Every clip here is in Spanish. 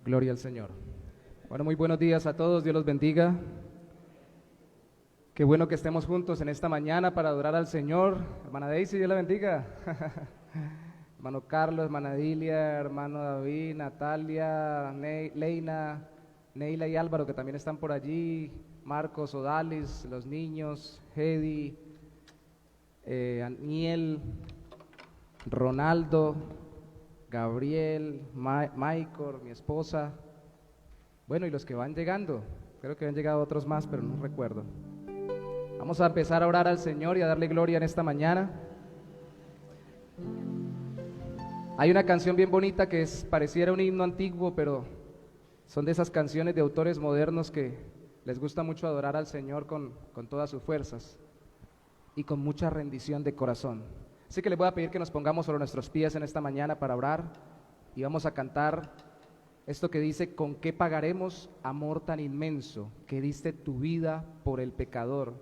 Gloria al Señor. Bueno, muy buenos días a todos, Dios los bendiga. Qué bueno que estemos juntos en esta mañana para adorar al Señor. Hermana Daisy, Dios la bendiga. Hermano Carlos, hermana Dilia, hermano David, Natalia, Leina, Neila y Álvaro, que también están por allí, Marcos, Odalis, los niños, Hedy, Aniel, Ronaldo, Gabriel, Michael, mi esposa. Bueno, y los que van llegando, creo que han llegado otros más, pero no recuerdo. Vamos a empezar a orar al Señor y a darle gloria en esta mañana. Hay una canción bien bonita que pareciera un himno antiguo, pero son de esas canciones de autores modernos que les gusta mucho adorar al Señor con todas sus fuerzas y con mucha rendición de corazón. Así que les voy a pedir que nos pongamos sobre nuestros pies en esta mañana para orar y vamos a cantar esto que dice: ¿con qué pagaremos amor tan inmenso que diste tu vida por el pecador?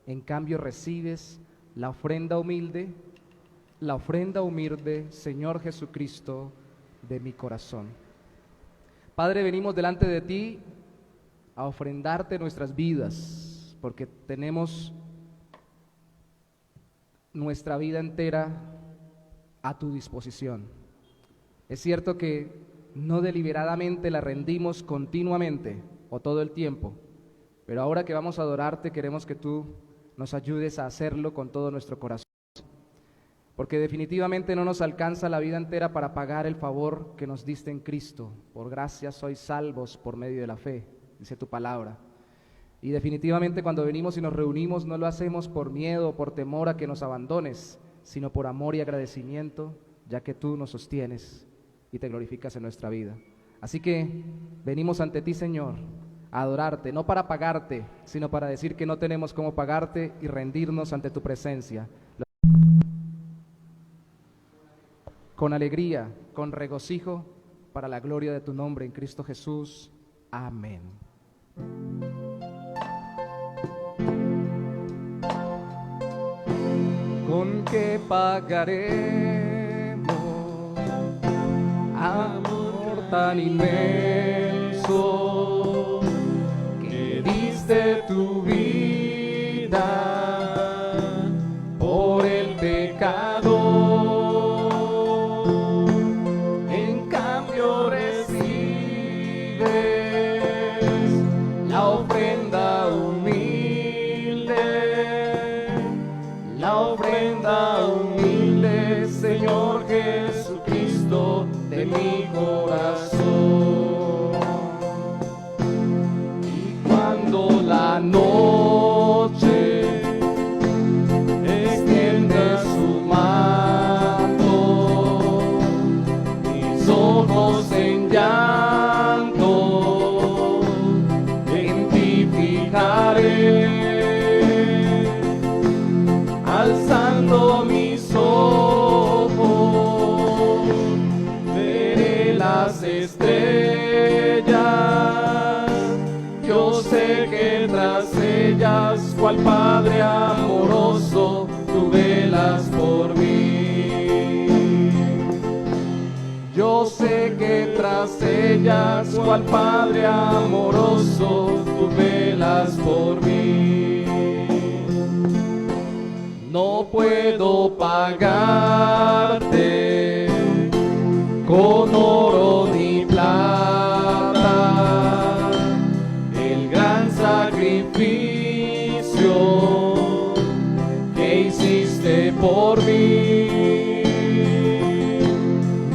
En cambio recibes la ofrenda humilde, Señor Jesucristo, de mi corazón. Padre, venimos delante de ti a ofrendarte nuestras vidas, porque tenemos nuestra vida entera a tu disposición. Es cierto que no deliberadamente la rendimos continuamente o todo el tiempo, pero ahora que vamos a adorarte queremos que tú nos ayudes a hacerlo con todo nuestro corazón, porque definitivamente no nos alcanza la vida entera para pagar el favor que nos diste en Cristo. Por gracia sois salvos por medio de la fe, dice tu palabra. Y definitivamente cuando venimos y nos reunimos no lo hacemos por miedo o por temor a que nos abandones, sino por amor y agradecimiento, ya que tú nos sostienes y te glorificas en nuestra vida. Así que venimos ante ti, Señor, a adorarte, no para pagarte, sino para decir que no tenemos cómo pagarte y rendirnos ante tu presencia. Con alegría, con regocijo, para la gloria de tu nombre en Cristo Jesús. Amén. ¿Con qué pagaremos amor tan inmenso que diste tu vida por el pecado? En cambio recibes la ofrenda humilde, Señor Jesucristo, de mi corazón. Y cuando la noche extiende su manto, mis ojos en llanto en ti fijaré, alzando mis ojos, veré las estrellas. Yo sé que tras ellas, cual Padre amoroso, tú velas por mí. Yo sé que tras ellas, cual Padre amoroso, tú velas por mí. No puedo pagarte con oro ni plata el gran sacrificio que hiciste por mí.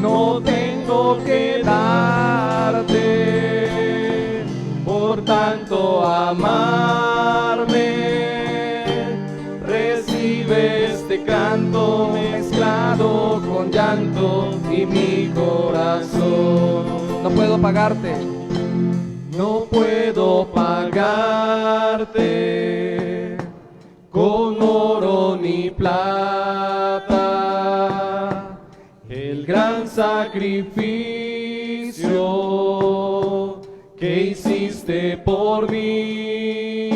No tengo que darte por tanto amarme. Este canto mezclado con llanto y mi corazón. No puedo pagarte, no puedo pagarte con oro ni plata el gran sacrificio que hiciste por mí.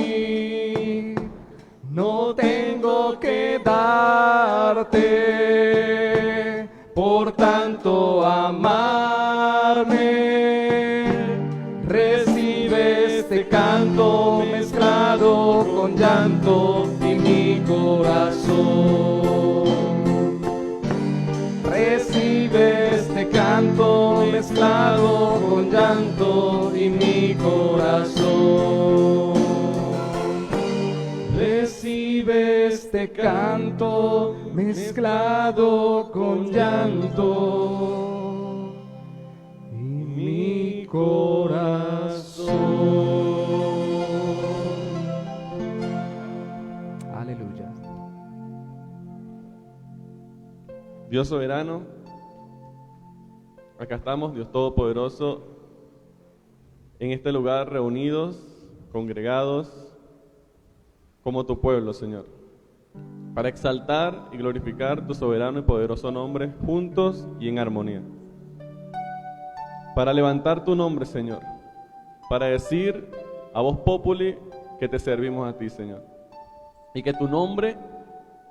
No tengo que darte por tanto amarme. llanto y mi corazón. Recibe este canto mezclado con llanto y mi corazón. Recibe este canto mezclado con llanto y mi corazón. Aleluya. Dios soberano, acá estamos, Dios Todopoderoso, en este lugar reunidos, congregados, como tu pueblo, Señor, para exaltar y glorificar tu soberano y poderoso nombre, juntos y en armonía. Para levantar tu nombre, Señor, para decir a voz populi que te servimos a ti, Señor, y que tu nombre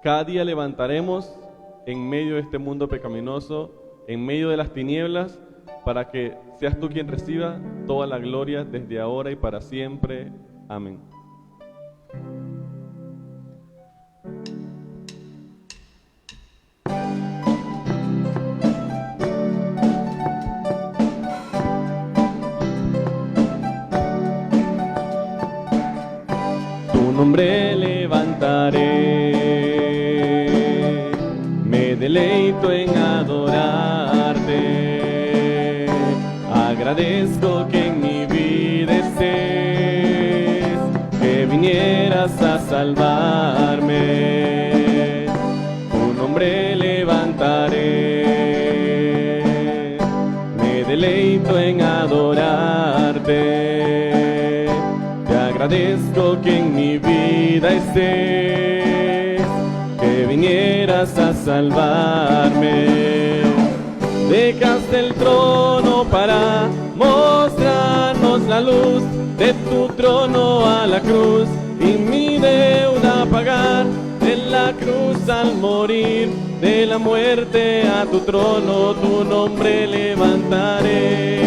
cada día levantaremos en medio de este mundo pecaminoso, en medio de las tinieblas, para que seas tú quien reciba toda la gloria desde ahora y para siempre. Amén. Tu nombre levantaré, me deleito en adorarte, agradezco que en mi vida estés, que vinieras a salvarme. Tu nombre levantaré, me deleito en adorarte, te agradezco que en mi vida estés, que vinieras a salvarme. Dejaste el trono para mostrarnos la luz, de tu trono a la cruz y mi deuda pagar, de la cruz al morir, de la muerte a tu trono, tu nombre levantaré.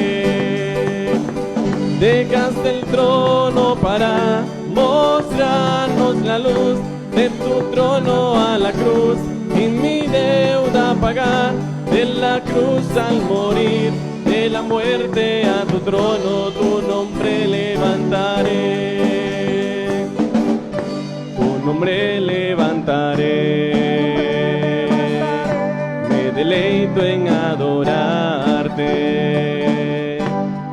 Dejaste el trono para mostrarnos la luz, de tu trono a la cruz y mi deuda pagar, de la cruz al morir, de la muerte a tu trono, tu nombre levantaré. Tu nombre levantaré, me deleito en adorarte,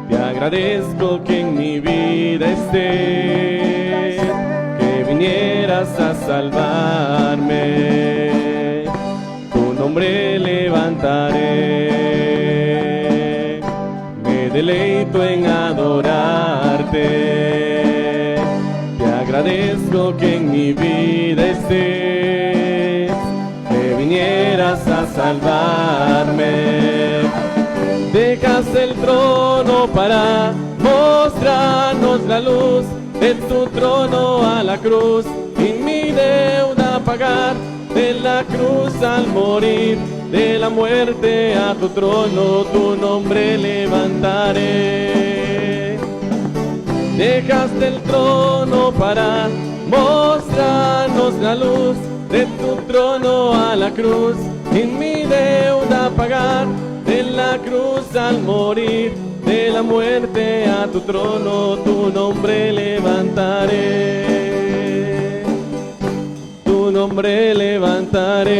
te agradezco que en mi vida estés, que vinieras a salvarme. Tu nombre levantaré, me deleito en adorarte, te agradezco que en mi vida estés, que vinieras a salvarme. Dejaste el trono para mostrarnos la luz, de tu trono a la cruz y mi deuda pagar, de la cruz al morir, de la muerte a tu trono, tu nombre levantaré. Dejaste el trono para mostrarnos la luz, de tu trono a la cruz y mi deuda pagar, de la cruz al morir, de la muerte a tu trono, tu nombre levantaré. Tu nombre levantaré,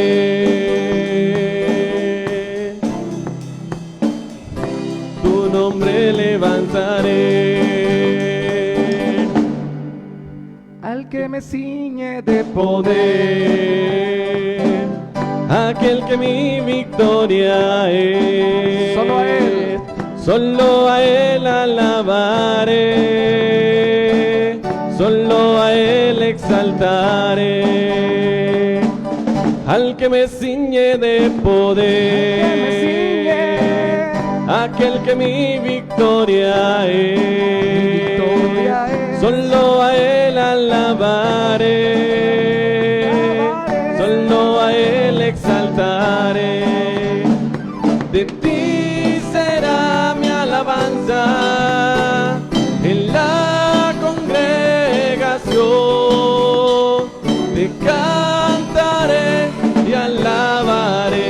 tu nombre levantaré. Al que me ciñe de Poder, aquel que mi victoria es, solo a él alabaré, solo a él exaltaré. Al que me ciñe de poder, aquel que mi victoria es, solo a él alabaré, solo a él exaltaré. De ti será mi alabanza en la congregación, cantaré y alabaré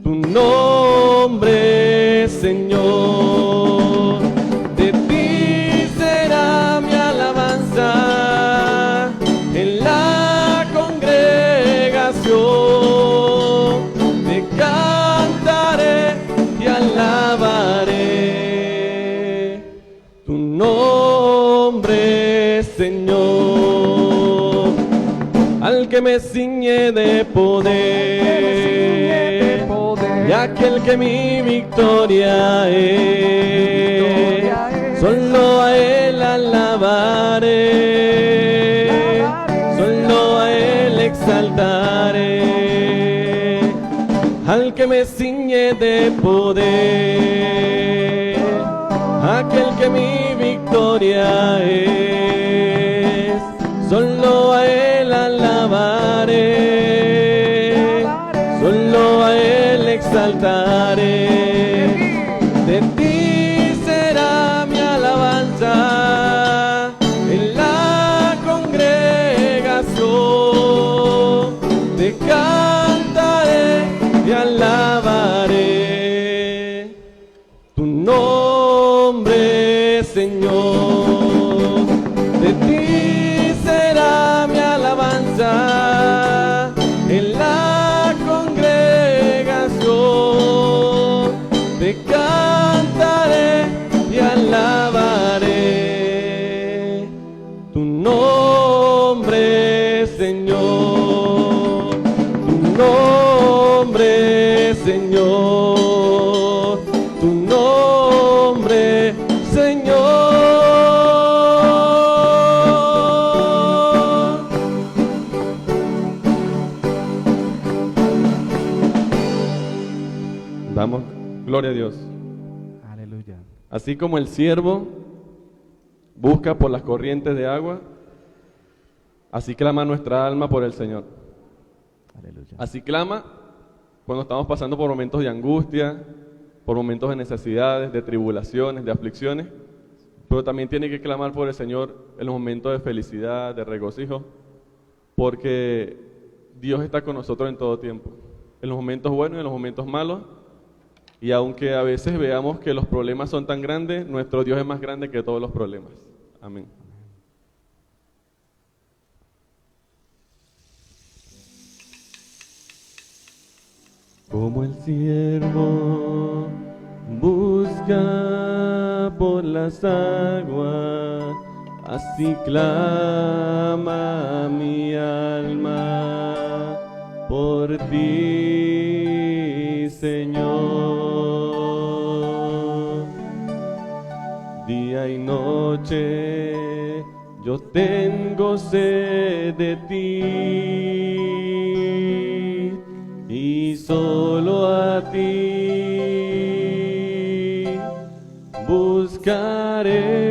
tu nombre, Señor. De ti será mi alabanza en la congregación. Te cantaré y alabaré tu nombre, Señor. Al que me ciñe de poder, y aquel que mi victoria es, solo a él alabaré, solo a él exaltaré. Al que me ciñe de poder, aquel que mi victoria es, solo a él alabaré, solo a él exaltaré. De ti será mi alabanza en la congregación. Te cantaré y alabaré tu nombre, Señor. De ti será mi alabanza en la congregación. Te cantaré y alabaré tu nombre, Señor. Tu nombre, Señor. Tu nombre, Señor. Damos gloria a Dios. Aleluya. Así como el siervo busca por las corrientes de agua, así clama nuestra alma por el Señor. Aleluya. Así clama cuando estamos pasando por momentos de angustia, por momentos de necesidades, de tribulaciones, de aflicciones, pero también tiene que clamar por el Señor en los momentos de felicidad, de regocijo, porque Dios está con nosotros en todo tiempo, en los momentos buenos y en los momentos malos. Y aunque a veces veamos que los problemas son tan grandes, nuestro Dios es más grande que todos los problemas. Amén. Como el siervo busca por las aguas, así clama mi alma por ti, Señor. Día y noche yo tengo sed de ti, y solo a ti buscaré.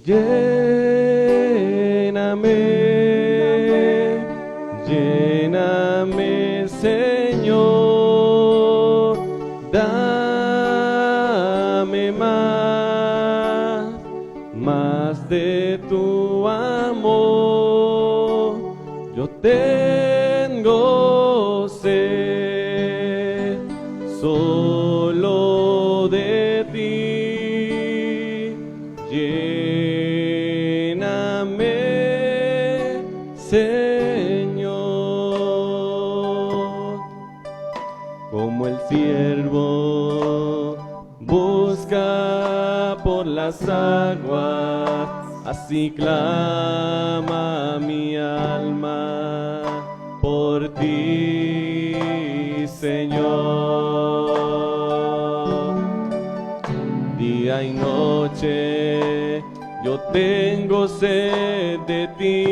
Lléname, lléname, Señor, dame más de tu amor. Yo tengo sed solo de ti. Lléname, Señor. Como el siervo busca por las aguas, así clama mi alma por ti, Señor. Día y noche yo tengo sed de ti,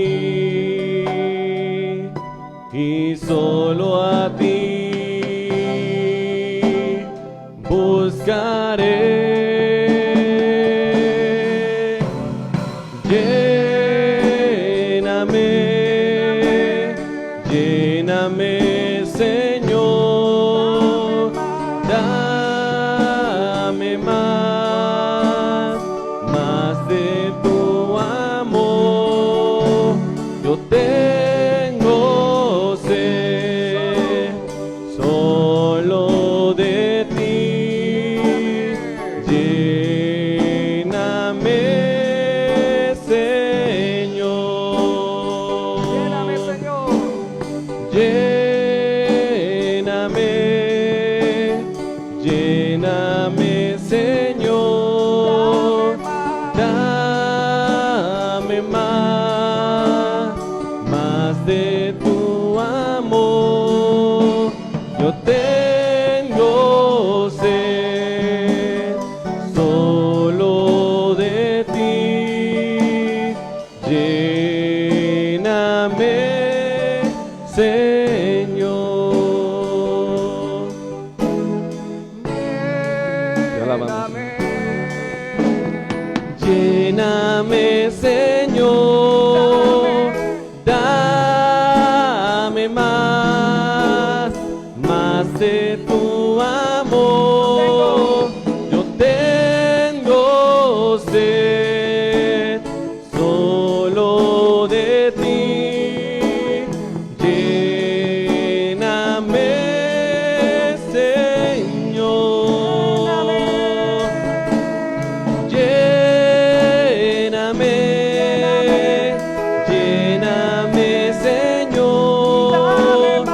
y solo a ti buscaré. Lléname, Señor, dame más de Yo tengo sed solo de ti. Lléname, Señor. Te alabamos. Lléname, Señor. Dame más de tu amor. Yo tengo sed solo de ti. Lléname, Señor. Lléname, lléname, Señor.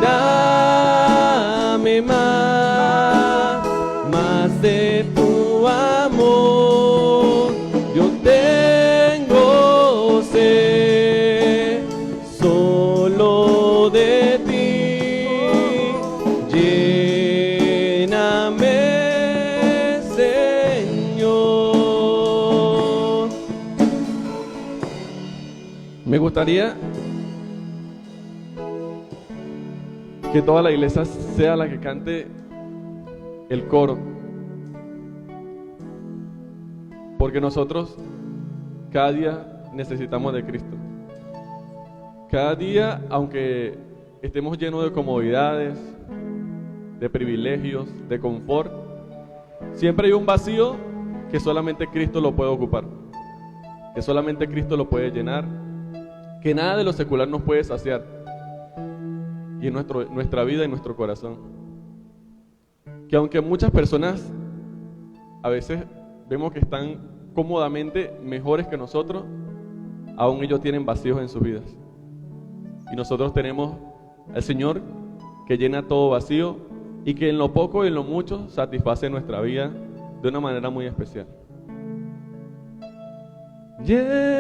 Dame más de tu amor. Yo tengo sed solo de ti. Lléname, Señor. Me gustaría que toda la iglesia sea la que cante el coro, porque nosotros cada día necesitamos de Cristo. Cada día, aunque estemos llenos de comodidades, de privilegios, de confort, siempre hay un vacío que solamente Cristo lo puede ocupar, que solamente Cristo lo puede llenar, que nada de lo secular nos puede saciar, y en nuestra vida y nuestro corazón. Que aunque muchas personas a veces vemos que están cómodamente mejores que nosotros, aún ellos tienen vacíos en sus vidas. Y nosotros tenemos al Señor que llena todo vacío y que en lo poco y en lo mucho satisface nuestra vida de una manera muy especial. Lléname,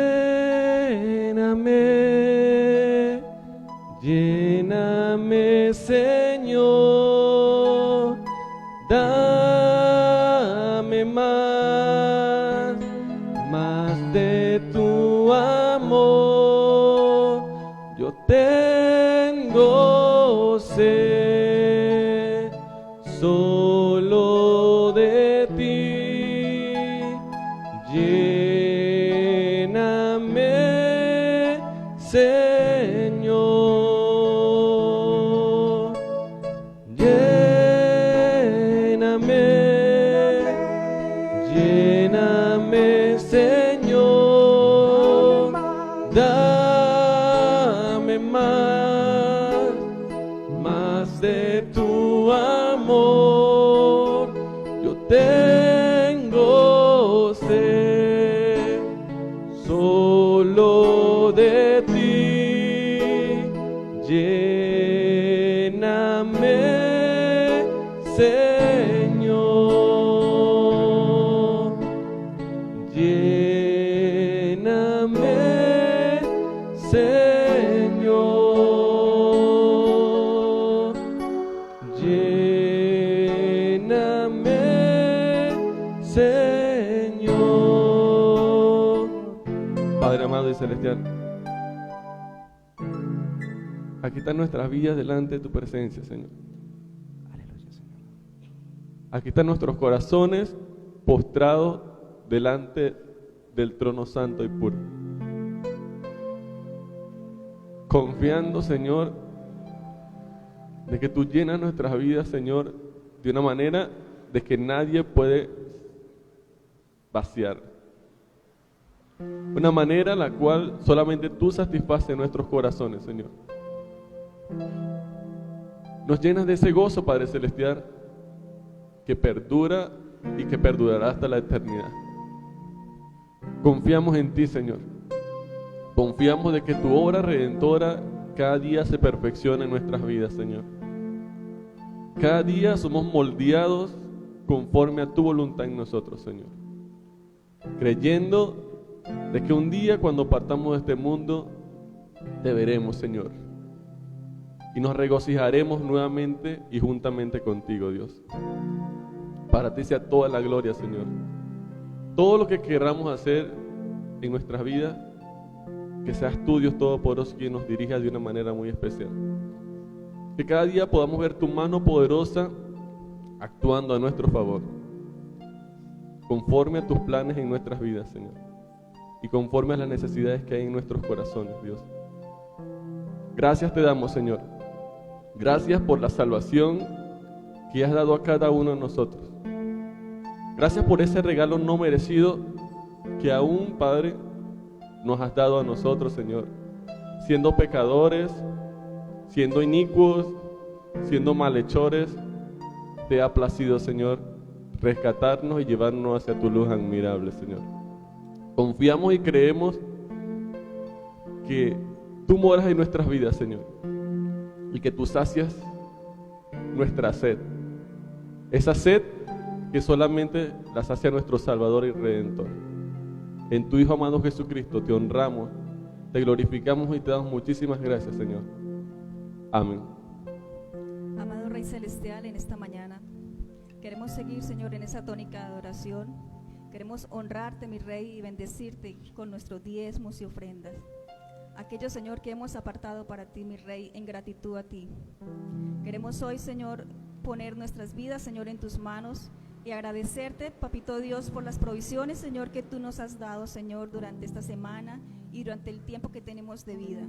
lléname, Señor. Dame más de tu amor. Yo tengo sed solo de ti. Lléname, Señor. Lléname, Señor. Dame más de tu amor. Yo tengo sed solo de ti. Lléname, Señor. Lléname, Señor. Lléname, Señor. Padre amado y celestial, aquí están nuestras vidas delante de tu presencia, Señor. Aleluya, Señor. Aquí están nuestros corazones postrados delante del trono santo y puro, confiando, Señor, de que tú llenas nuestras vidas, Señor, de una manera de que nadie puede vaciar, una manera la cual solamente tú satisfaces nuestros corazones, Señor. Nos llenas de ese gozo, Padre Celestial, que perdura y que perdurará hasta la eternidad. Confiamos en ti, Señor. Confiamos de que tu obra redentora cada día se perfecciona en nuestras vidas, Señor. Cada día somos moldeados conforme a tu voluntad en nosotros, Señor. Creyendo de que un día cuando partamos de este mundo, te veremos, Señor. y nos regocijaremos nuevamente y juntamente contigo, Dios. Para ti sea toda la gloria, Señor. Todo lo que queramos hacer en nuestras vidas, que seas tú, Dios Todopoderoso, quien nos dirija de una manera muy especial. Que cada día podamos ver tu mano poderosa actuando a nuestro favor, conforme a tus planes en nuestras vidas, Señor, y conforme a las necesidades que hay en nuestros corazones, Dios. Gracias te damos, Señor. Gracias por la salvación que has dado a cada uno de nosotros. Gracias por ese regalo no merecido que aún, Padre, nos has dado a nosotros, Señor, siendo pecadores, siendo inicuos, siendo malhechores. Te ha placido, Señor, rescatarnos y llevarnos hacia tu luz admirable, Señor. Confiamos y creemos que tú moras en nuestras vidas, Señor, y que tú sacias nuestra sed, esa sed que solamente la sacia nuestro Salvador y Redentor. En tu Hijo amado Jesucristo te honramos, te glorificamos y te damos muchísimas gracias, Señor. Amén. Amado Rey Celestial, en esta mañana queremos seguir, Señor, en esa tónica de adoración. Queremos honrarte, mi Rey, y bendecirte con nuestros diezmos y ofrendas. Aquello, Señor, que hemos apartado para ti, mi Rey, en gratitud a ti. Queremos hoy, Señor, poner nuestras vidas, Señor, en tus manos y agradecerte, Papito Dios, por las provisiones, Señor, que tú nos has dado, Señor, durante esta semana y durante el tiempo que tenemos de vida.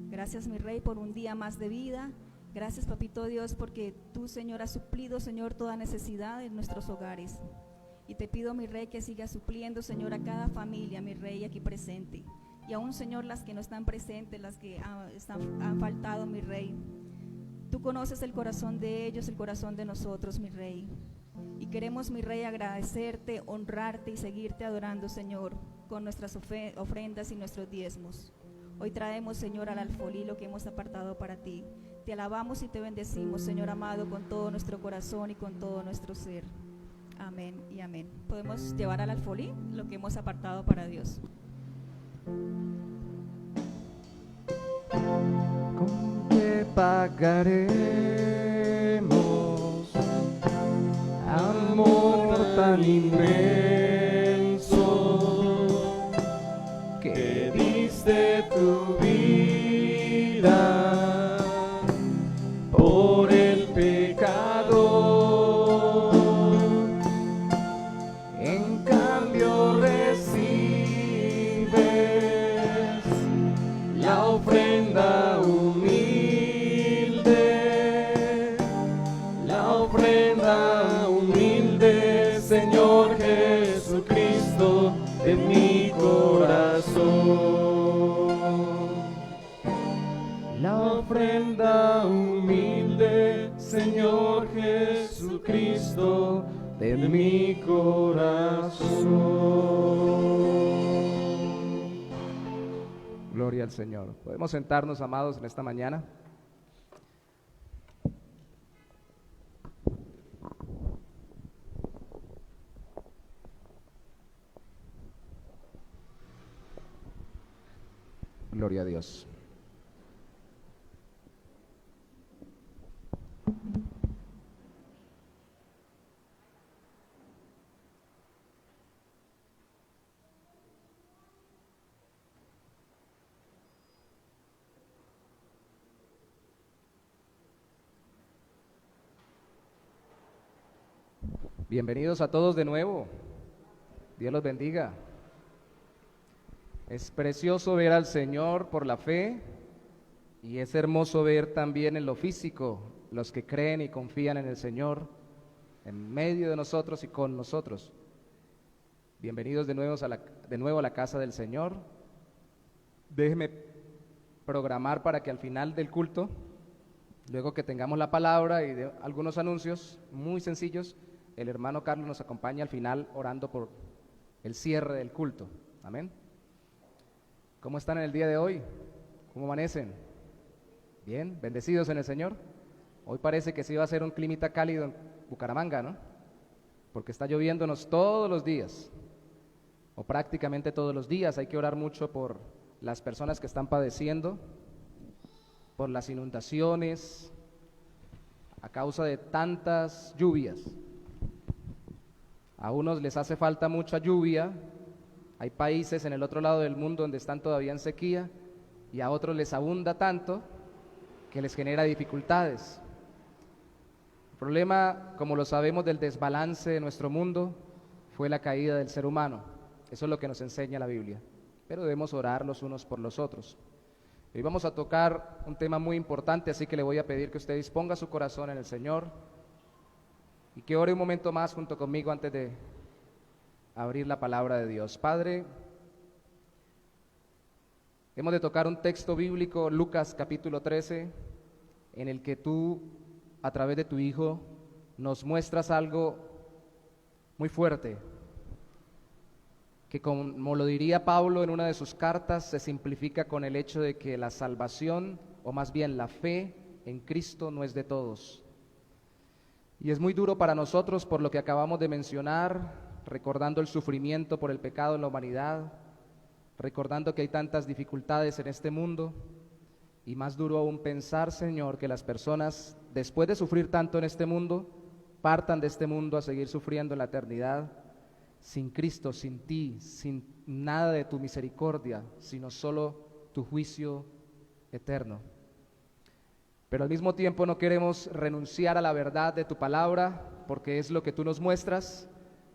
Gracias, mi Rey, por un día más de vida. Gracias, Papito Dios, porque tú, Señor, has suplido, Señor, toda necesidad en nuestros hogares. Y te pido, mi Rey, que sigas supliendo, Señor, a cada familia, mi Rey, aquí presente. Y aún, Señor, las que no están presentes, las que han faltado, mi Rey. Tú conoces el corazón de ellos, el corazón de nosotros, mi Rey. Y queremos, mi Rey, agradecerte, honrarte y seguirte adorando, Señor, con nuestras ofrendas y nuestros diezmos. Hoy traemos, Señor, al alfolí lo que hemos apartado para ti. Te alabamos y te bendecimos, Señor amado, con todo nuestro corazón y con todo nuestro ser. Amén y amén. Podemos llevar al alfolí lo que hemos apartado para Dios. ¿Con qué pagaremos amor tan inmenso que diste tu vida por el pecado? En cambio recibes la ofrenda humilde, Señor Jesucristo, de mi corazón. La ofrenda humilde, Señor Jesucristo, de mi corazón. Gloria al Señor. Podemos sentarnos, amados, en esta mañana. Gloria a Dios. Bienvenidos a todos de nuevo. Dios los bendiga. Es precioso ver al Señor por la fe y es hermoso ver también en lo físico los que creen y confían en el Señor en medio de nosotros y con nosotros. Bienvenidos de nuevo a la casa del Señor. Déjeme programar para que al final del culto, luego que tengamos la palabra y de algunos anuncios muy sencillos, el hermano Carlos nos acompaña al final orando por el cierre del culto. Amén. ¿Cómo están en el día de hoy? ¿Cómo amanecen? Bien, bendecidos en el Señor. Hoy parece que sí va a ser un climita cálido en Bucaramanga, ¿no? Porque está lloviéndonos todos los días, o prácticamente todos los días. Hay que orar mucho por las personas que están padeciendo por las inundaciones, a causa de tantas lluvias. A unos les hace falta mucha lluvia, hay países en el otro lado del mundo donde están todavía en sequía, y a otros les abunda tanto que les genera dificultades. El problema, como lo sabemos, del desbalance de nuestro mundo fue la caída del ser humano. Eso es lo que nos enseña la Biblia. Pero debemos orar los unos por los otros. Hoy vamos a tocar un tema muy importante, así que le voy a pedir que usted disponga su corazón en el Señor y que ore un momento más junto conmigo antes de abrir la palabra de Dios. Padre, hemos de tocar un texto bíblico, Lucas capítulo 13, en el que tú, a través de tu Hijo, nos muestras algo muy fuerte, que como lo diría Pablo en una de sus cartas, se simplifica con el hecho de que la salvación, o más bien la fe en Cristo, no es de todos. Y es muy duro para nosotros por lo que acabamos de mencionar, recordando el sufrimiento por el pecado en la humanidad, recordando que hay tantas dificultades en este mundo, y más duro aún pensar, Señor, que las personas, después de sufrir tanto en este mundo, partan de este mundo a seguir sufriendo en la eternidad, sin Cristo, sin ti, sin nada de tu misericordia, sino solo tu juicio eterno. Pero al mismo tiempo no queremos renunciar a la verdad de tu palabra, porque es lo que tú nos muestras,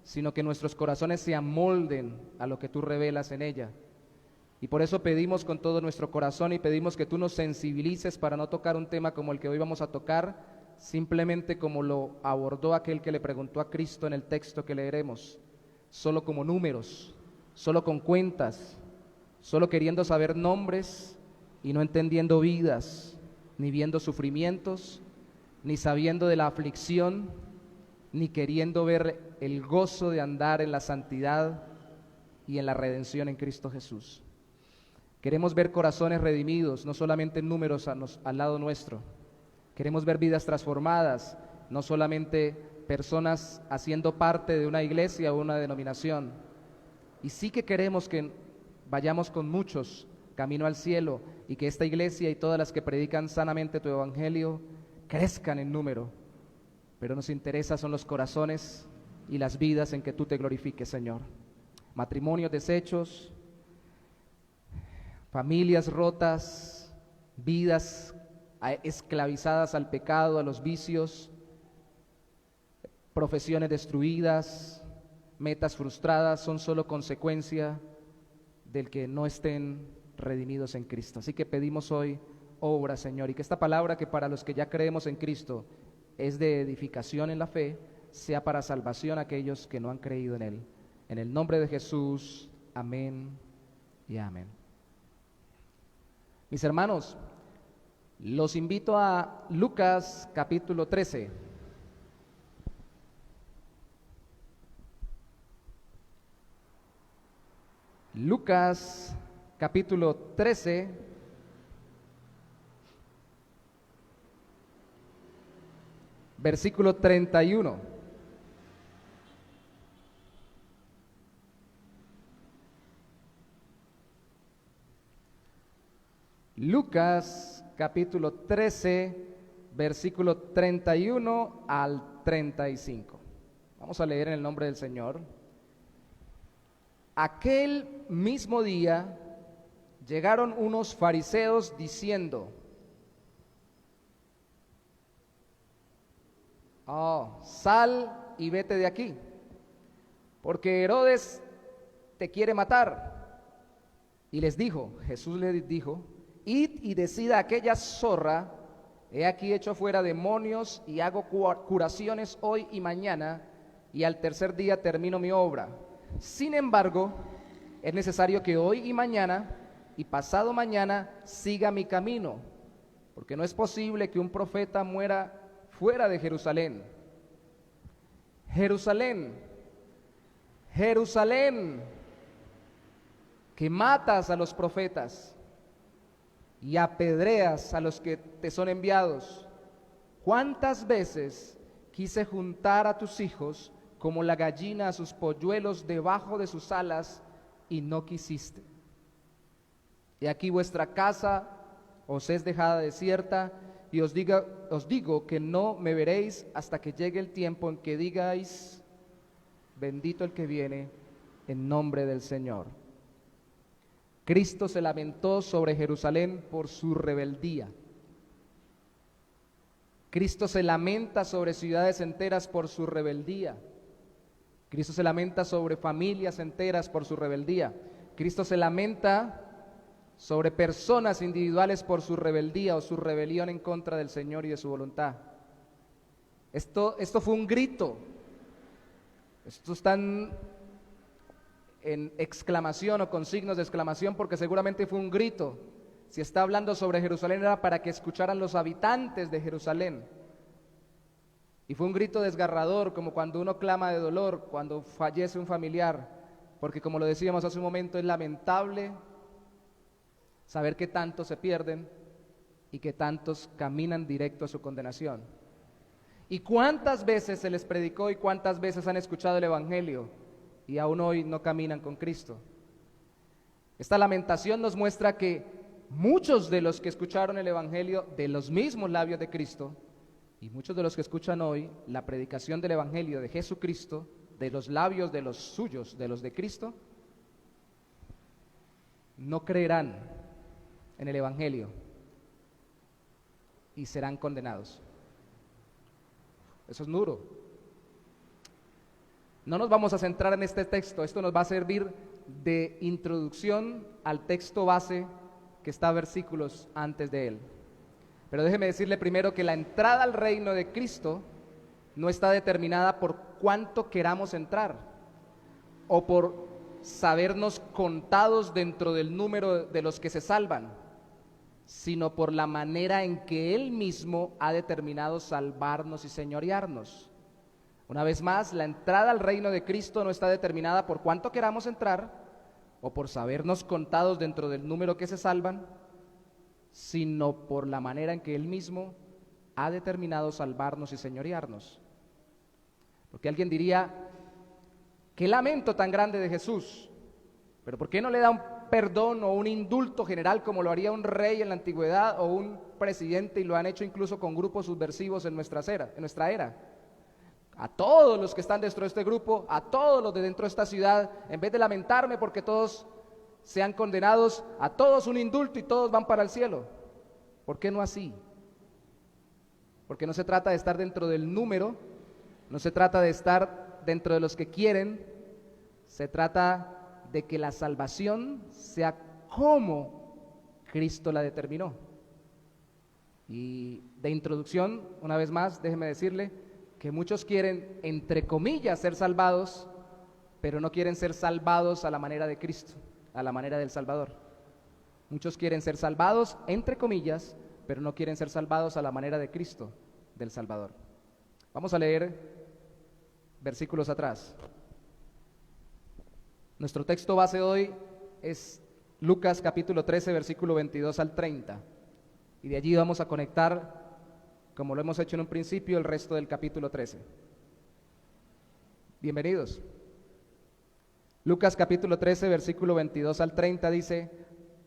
sino que nuestros corazones se amolden a lo que tú revelas en ella. Y por eso pedimos con todo nuestro corazón y pedimos que tú nos sensibilices para no tocar un tema como el que hoy vamos a tocar, simplemente como lo abordó aquel que le preguntó a Cristo en el texto que leeremos, solo como números, solo con cuentas, solo queriendo saber nombres y no entendiendo vidas, ni viendo sufrimientos, ni sabiendo de la aflicción, ni queriendo ver el gozo de andar en la santidad y en la redención en Cristo Jesús. Queremos ver corazones redimidos, no solamente números al lado nuestro. Queremos ver vidas transformadas, no solamente personas haciendo parte de una iglesia o una denominación. Y sí que queremos que vayamos con muchos camino al cielo y que esta iglesia y todas las que predican sanamente tu evangelio crezcan en número. Pero nos interesa son los corazones y las vidas en que tú te glorifiques, Señor. Matrimonios deshechos, familias rotas, vidas esclavizadas al pecado, a los vicios, profesiones destruidas, metas frustradas, son solo consecuencia del que no estén redimidos en Cristo. Así que pedimos hoy obra, Señor, y que esta palabra que para los que ya creemos en Cristo es de edificación en la fe, sea para salvación a aquellos que no han creído en Él. En el nombre de Jesús, amén y amén. Mis hermanos, los invito a Lucas capítulo 13. Lucas capítulo 13, versículo 31. Lucas capítulo 13, versículo 31 al 35. Vamos a leer en el nombre del Señor. Aquel mismo día llegaron unos fariseos diciendo: sal y vete de aquí, porque Herodes te quiere matar. Y les dijo, Jesús les dijo: id y decid a aquella zorra, he aquí echo fuera demonios y hago curaciones hoy y mañana, y al tercer día termino mi obra. Sin embargo, es necesario que hoy y mañana y pasado mañana siga mi camino, porque no es posible que un profeta muera fuera de Jerusalén. Jerusalén, Jerusalén, que matas a los profetas y apedreas a los que te son enviados. ¿Cuántas veces quise juntar a tus hijos como la gallina a sus polluelos debajo de sus alas, y no quisiste? Y aquí vuestra casa os es dejada desierta, y os digo que no me veréis hasta que llegue el tiempo en que digáis, bendito el que viene en nombre del Señor. Cristo se lamentó sobre Jerusalén por su rebeldía. Cristo se lamenta sobre ciudades enteras por su rebeldía. Cristo se lamenta sobre familias enteras por su rebeldía. Cristo se lamenta sobre personas individuales por su rebeldía o su rebelión en contra del Señor y de su voluntad. Esto fue un grito. Esto están en exclamación o con signos de exclamación porque seguramente fue un grito. Si está hablando sobre Jerusalén era para que escucharan los habitantes de Jerusalén. Y fue un grito desgarrador, como cuando uno clama de dolor, cuando fallece un familiar, porque como lo decíamos hace un momento, es lamentable saber que tantos se pierden y que tantos caminan directo a su condenación. ¿Y cuántas veces se les predicó y cuántas veces han escuchado el Evangelio y aún hoy no caminan con Cristo? Esta lamentación nos muestra que muchos de los que escucharon el Evangelio de los mismos labios de Cristo y muchos de los que escuchan hoy la predicación del Evangelio de Jesucristo, de los labios de los suyos, de los de Cristo, no creerán en el Evangelio y serán condenados. Eso es duro. No nos vamos a centrar en este texto, esto nos va a servir de introducción al texto base que está versículos antes de él. Pero déjeme decirle primero que la entrada al reino de Cristo no está determinada por cuánto queramos entrar o por sabernos contados dentro del número de los que se salvan, sino por la manera en que Él mismo ha determinado salvarnos y señorearnos. Una vez más, la entrada al reino de Cristo no está determinada por cuánto queramos entrar o por sabernos contados dentro del número que se salvan, sino por la manera en que Él mismo ha determinado salvarnos y señorearnos. Porque alguien diría, qué lamento tan grande de Jesús, pero ¿por qué no le da un perdón o un indulto general como lo haría un rey en la antigüedad o un presidente, y lo han hecho incluso con grupos subversivos en nuestra era? A todos los que están dentro de este grupo, a todos los de dentro de esta ciudad, en vez de lamentarme porque todos sean condenados, a todos un indulto y todos van para el cielo. ¿Por qué no así? Porque no se trata de estar dentro del número, no se trata de estar dentro de los que quieren, se trata de que la salvación sea como Cristo la determinó. Y de introducción, una vez más, déjeme decirle que muchos quieren, entre comillas, ser salvados, pero no quieren ser salvados a la manera de Cristo, a la manera del Salvador. Muchos quieren ser salvados, entre comillas, pero no quieren ser salvados a la manera de Cristo, del Salvador. Vamos a leer versículos atrás. Nuestro texto base hoy es Lucas capítulo 13, versículo 22 al 30. Y de allí vamos a conectar, como lo hemos hecho en un principio, el resto del capítulo 13. Bienvenidos. Lucas capítulo 13, versículo 22 al 30 dice: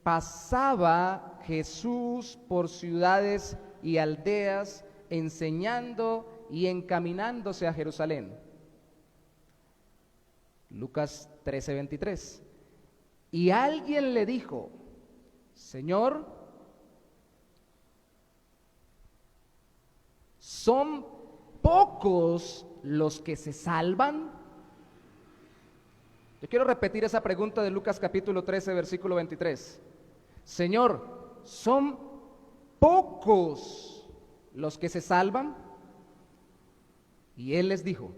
pasaba Jesús por ciudades y aldeas, enseñando y encaminándose a Jerusalén. Lucas 13, 23. Y alguien le dijo: Señor, ¿son pocos los que se salvan? Yo quiero repetir esa pregunta de Lucas capítulo 13, versículo 23. Señor, ¿son pocos los que se salvan? Y él les dijo: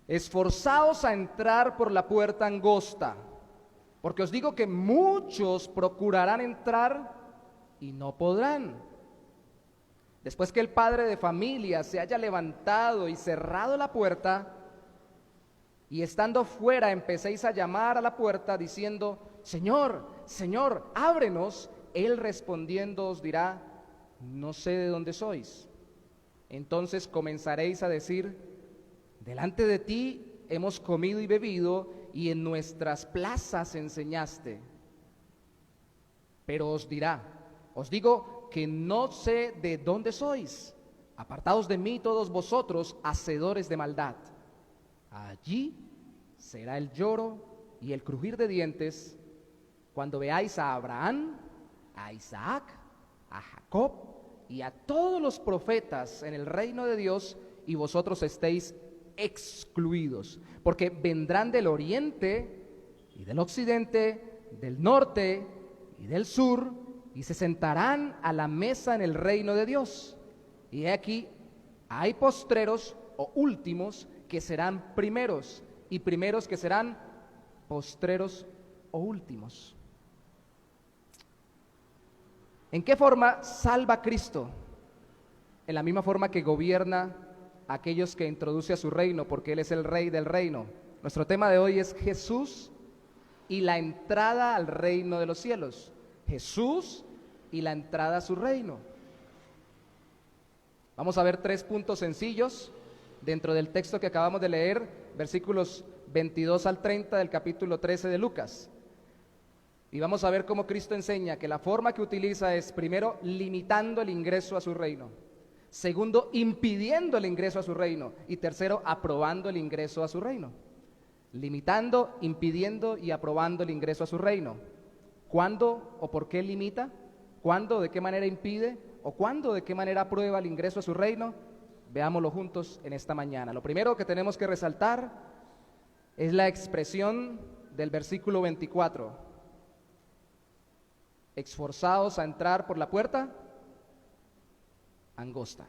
esforzaos a entrar por la puerta angosta, porque os digo que muchos procurarán entrar y no podrán. Después que el padre de familia se haya levantado y cerrado la puerta, y estando fuera empecéis a llamar a la puerta diciendo: Señor, Señor, ábrenos, él respondiendo os dirá: no sé de dónde sois. Entonces comenzaréis a decir: delante de ti hemos comido y bebido, y en nuestras plazas enseñaste. Pero os dirá: os digo que no sé de dónde sois. Apartaos de mí todos vosotros, hacedores de maldad. Allí será el lloro y el crujir de dientes cuando veáis a Abraham, a Isaac, a Jacob y a todos los profetas en el reino de Dios, y vosotros estéis excluidos, porque vendrán del oriente y del occidente, del norte y del sur, y se sentarán a la mesa en el reino de Dios. Y he aquí, hay postreros o últimos que serán primeros, y primeros que serán postreros o últimos. ¿En qué forma salva Cristo? En la misma forma que gobierna a aquellos que introduce a su reino, porque Él es el Rey del reino. Nuestro tema de hoy es Jesús y la entrada al reino de los cielos. Jesús y la entrada a su reino. Vamos a ver 3 puntos sencillos dentro del texto que acabamos de leer, versículos 22 al 30 del capítulo 13 de Lucas. Y vamos a ver cómo Cristo enseña que la forma que utiliza es, primero, limitando el ingreso a su reino; segundo, impidiendo el ingreso a su reino; y tercero, aprobando el ingreso a su reino. Limitando, impidiendo y aprobando el ingreso a su reino. ¿Cuándo o por qué limita? ¿Cuándo, de qué manera impide? ¿O cuándo, de qué manera aprueba el ingreso a su reino? Veámoslo juntos en esta mañana. Lo primero que tenemos que resaltar es la expresión del versículo 24. Esforzaos a entrar por la puerta angosta.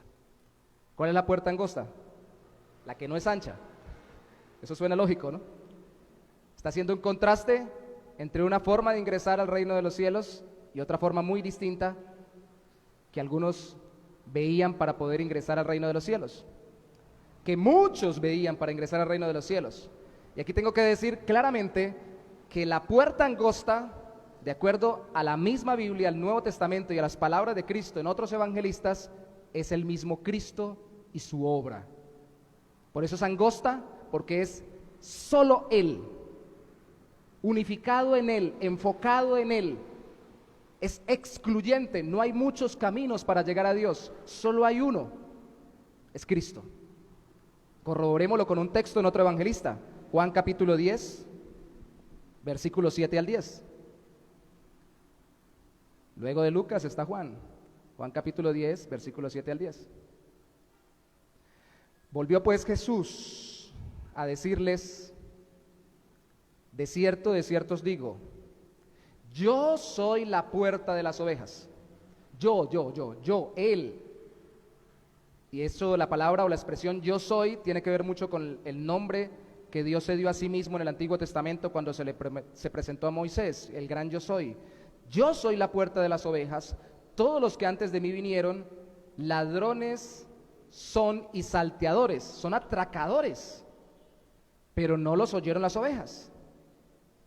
¿Cuál es la puerta angosta? La que no es ancha. Eso suena lógico, ¿no? Está haciendo un contraste entre una forma de ingresar al reino de los cielos y otra forma muy distinta que algunos veían para poder ingresar al reino de los cielos, que muchos veían para ingresar al reino de los cielos. Y aquí tengo que decir claramente que la puerta angosta, de acuerdo a la misma Biblia, al Nuevo Testamento y a las palabras de Cristo en otros evangelistas, es el mismo Cristo y su obra. Por eso es angosta, porque es solo Él, unificado en Él, enfocado en Él. Es excluyente, no hay muchos caminos para llegar a Dios, solo hay uno, es Cristo. Corroborémoslo con un texto en otro evangelista, Juan capítulo 10, versículos 7 al 10. Luego de Lucas está Juan capítulo 10, versículos 7 al 10. Volvió pues Jesús a decirles: de cierto os digo, yo soy la puerta de las ovejas. Yo, Él. Y eso, la palabra o la expresión yo soy, tiene que ver mucho con el nombre que Dios se dio a sí mismo en el Antiguo Testamento cuando se presentó a Moisés, el gran yo soy. Yo soy la puerta de las ovejas. Todos los que antes de mí vinieron, ladrones son y salteadores, son atracadores, pero no los oyeron las ovejas.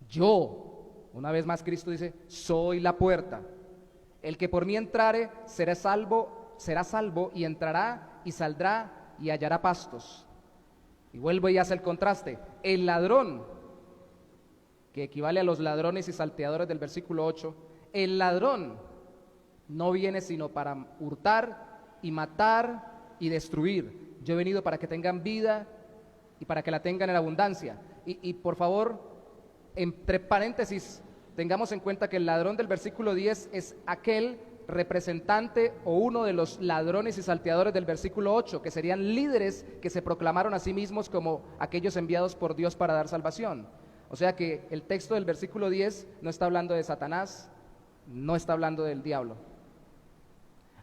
Yo, una vez más Cristo dice, soy la puerta. El que por mí entrare será salvo y entrará y saldrá y hallará pastos. Y vuelvo y hace el contraste. El ladrón, que equivale a los ladrones y salteadores del versículo 8, el ladrón no viene sino para hurtar y matar y destruir. Yo he venido para que tengan vida y para que la tengan en abundancia. Y por favor, entre paréntesis, tengamos en cuenta que el ladrón del versículo 10 es aquel representante o uno de los ladrones y salteadores del versículo 8, que serían líderes que se proclamaron a sí mismos como aquellos enviados por Dios para dar salvación. O sea que el texto del versículo 10 no está hablando de Satanás, no está hablando del diablo.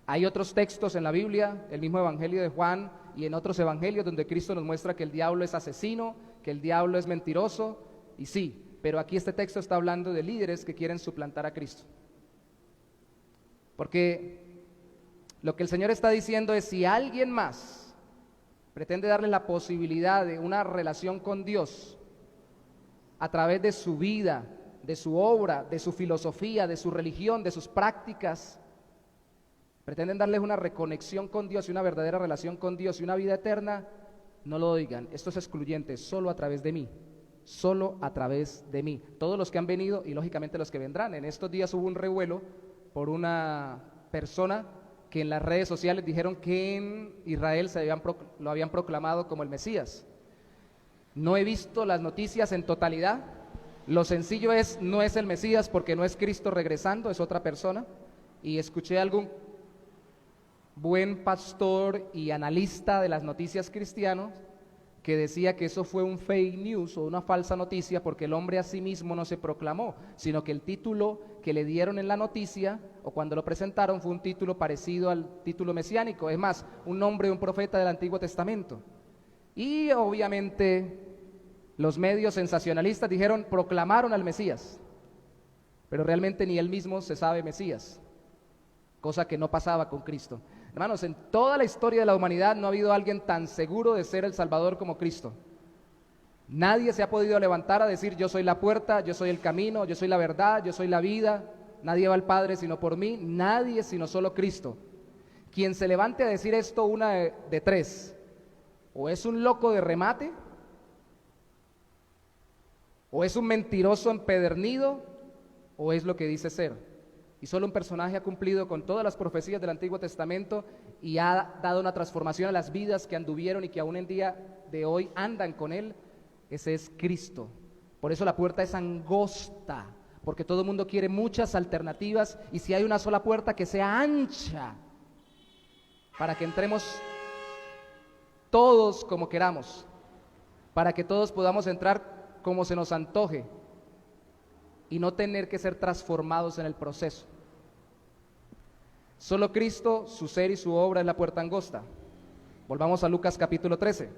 Hay otros textos en la Biblia, el mismo Evangelio de Juan y en otros evangelios, donde Cristo nos muestra que el diablo es asesino, que el diablo es mentiroso, y sí, pero aquí este texto está hablando de líderes que quieren suplantar a Cristo. Porque lo que el Señor está diciendo es, si alguien más pretende darle la posibilidad de una relación con Dios a través de su vida, de su obra, de su filosofía, de su religión, de sus prácticas, pretenden darles una reconexión con Dios y una verdadera relación con Dios y una vida eterna, no lo oigan. Esto es excluyente, solo a través de mí, solo a través de mí. Todos los que han venido y lógicamente los que vendrán. En estos días hubo un revuelo por una persona que en las redes sociales dijeron que en Israel lo habían proclamado como el Mesías. No he visto las noticias en totalidad. Lo sencillo es, no es el Mesías porque no es Cristo regresando, es otra persona. Y escuché a algún buen pastor y analista de las noticias cristianos que decía que eso fue un fake news o una falsa noticia porque el hombre a sí mismo no se proclamó, sino que el título que le dieron en la noticia o cuando lo presentaron fue un título parecido al título mesiánico, es más, un nombre de un profeta del Antiguo Testamento. Y obviamente los medios sensacionalistas dijeron, proclamaron al Mesías, pero realmente ni él mismo se sabe Mesías, cosa que no pasaba con Cristo. Hermanos, en toda la historia de la humanidad no ha habido alguien tan seguro de ser el Salvador como Cristo. Nadie se ha podido levantar a decir, yo soy la puerta, yo soy el camino, yo soy la verdad, yo soy la vida, nadie va al Padre sino por mí, nadie sino solo Cristo. Quien se levante a decir esto, una de tres, o es un loco de remate, o es un mentiroso empedernido, o es lo que dice ser. Y solo un personaje ha cumplido con todas las profecías del Antiguo Testamento y ha dado una transformación a las vidas que anduvieron y que aún en día de hoy andan con Él. Ese es Cristo. Por eso la puerta es angosta, porque todo el mundo quiere muchas alternativas y si hay una sola puerta que sea ancha, para que entremos todos como queramos, para que todos podamos entrar como se nos antoje y no tener que ser transformados en el proceso. Solo Cristo, su ser y su obra es la puerta angosta. Volvamos a Lucas capítulo 13,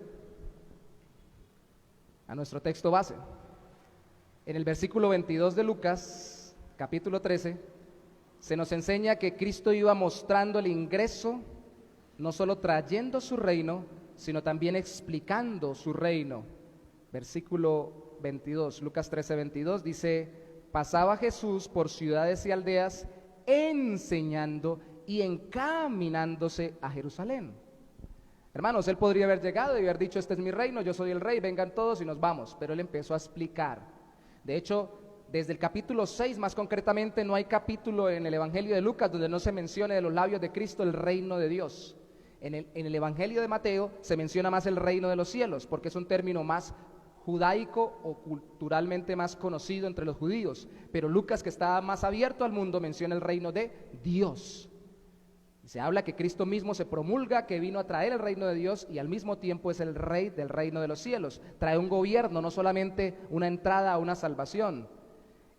a nuestro texto base. En el versículo 22 de Lucas capítulo 13 se nos enseña que Cristo iba mostrando el ingreso, no solo trayendo su reino, sino también explicando su reino. Versículo 22, Lucas 13, 22 dice, pasaba Jesús por ciudades y aldeas enseñando y encaminándose a Jerusalén. Hermanos, él podría haber llegado y haber dicho, este es mi reino, yo soy el rey, vengan todos y nos vamos, pero él empezó a explicar. De hecho, desde el capítulo 6 más concretamente, no hay capítulo en el Evangelio de Lucas donde no se mencione de los labios de Cristo el reino de Dios. En el Evangelio de Mateo se menciona más el reino de los cielos, porque es un término más judaico o culturalmente más conocido entre los judíos, pero Lucas, que está más abierto al mundo, menciona el reino de Dios. Se habla que Cristo mismo se promulga, que vino a traer el reino de Dios y al mismo tiempo es el rey del reino de los cielos. Trae un gobierno, no solamente una entrada a una salvación.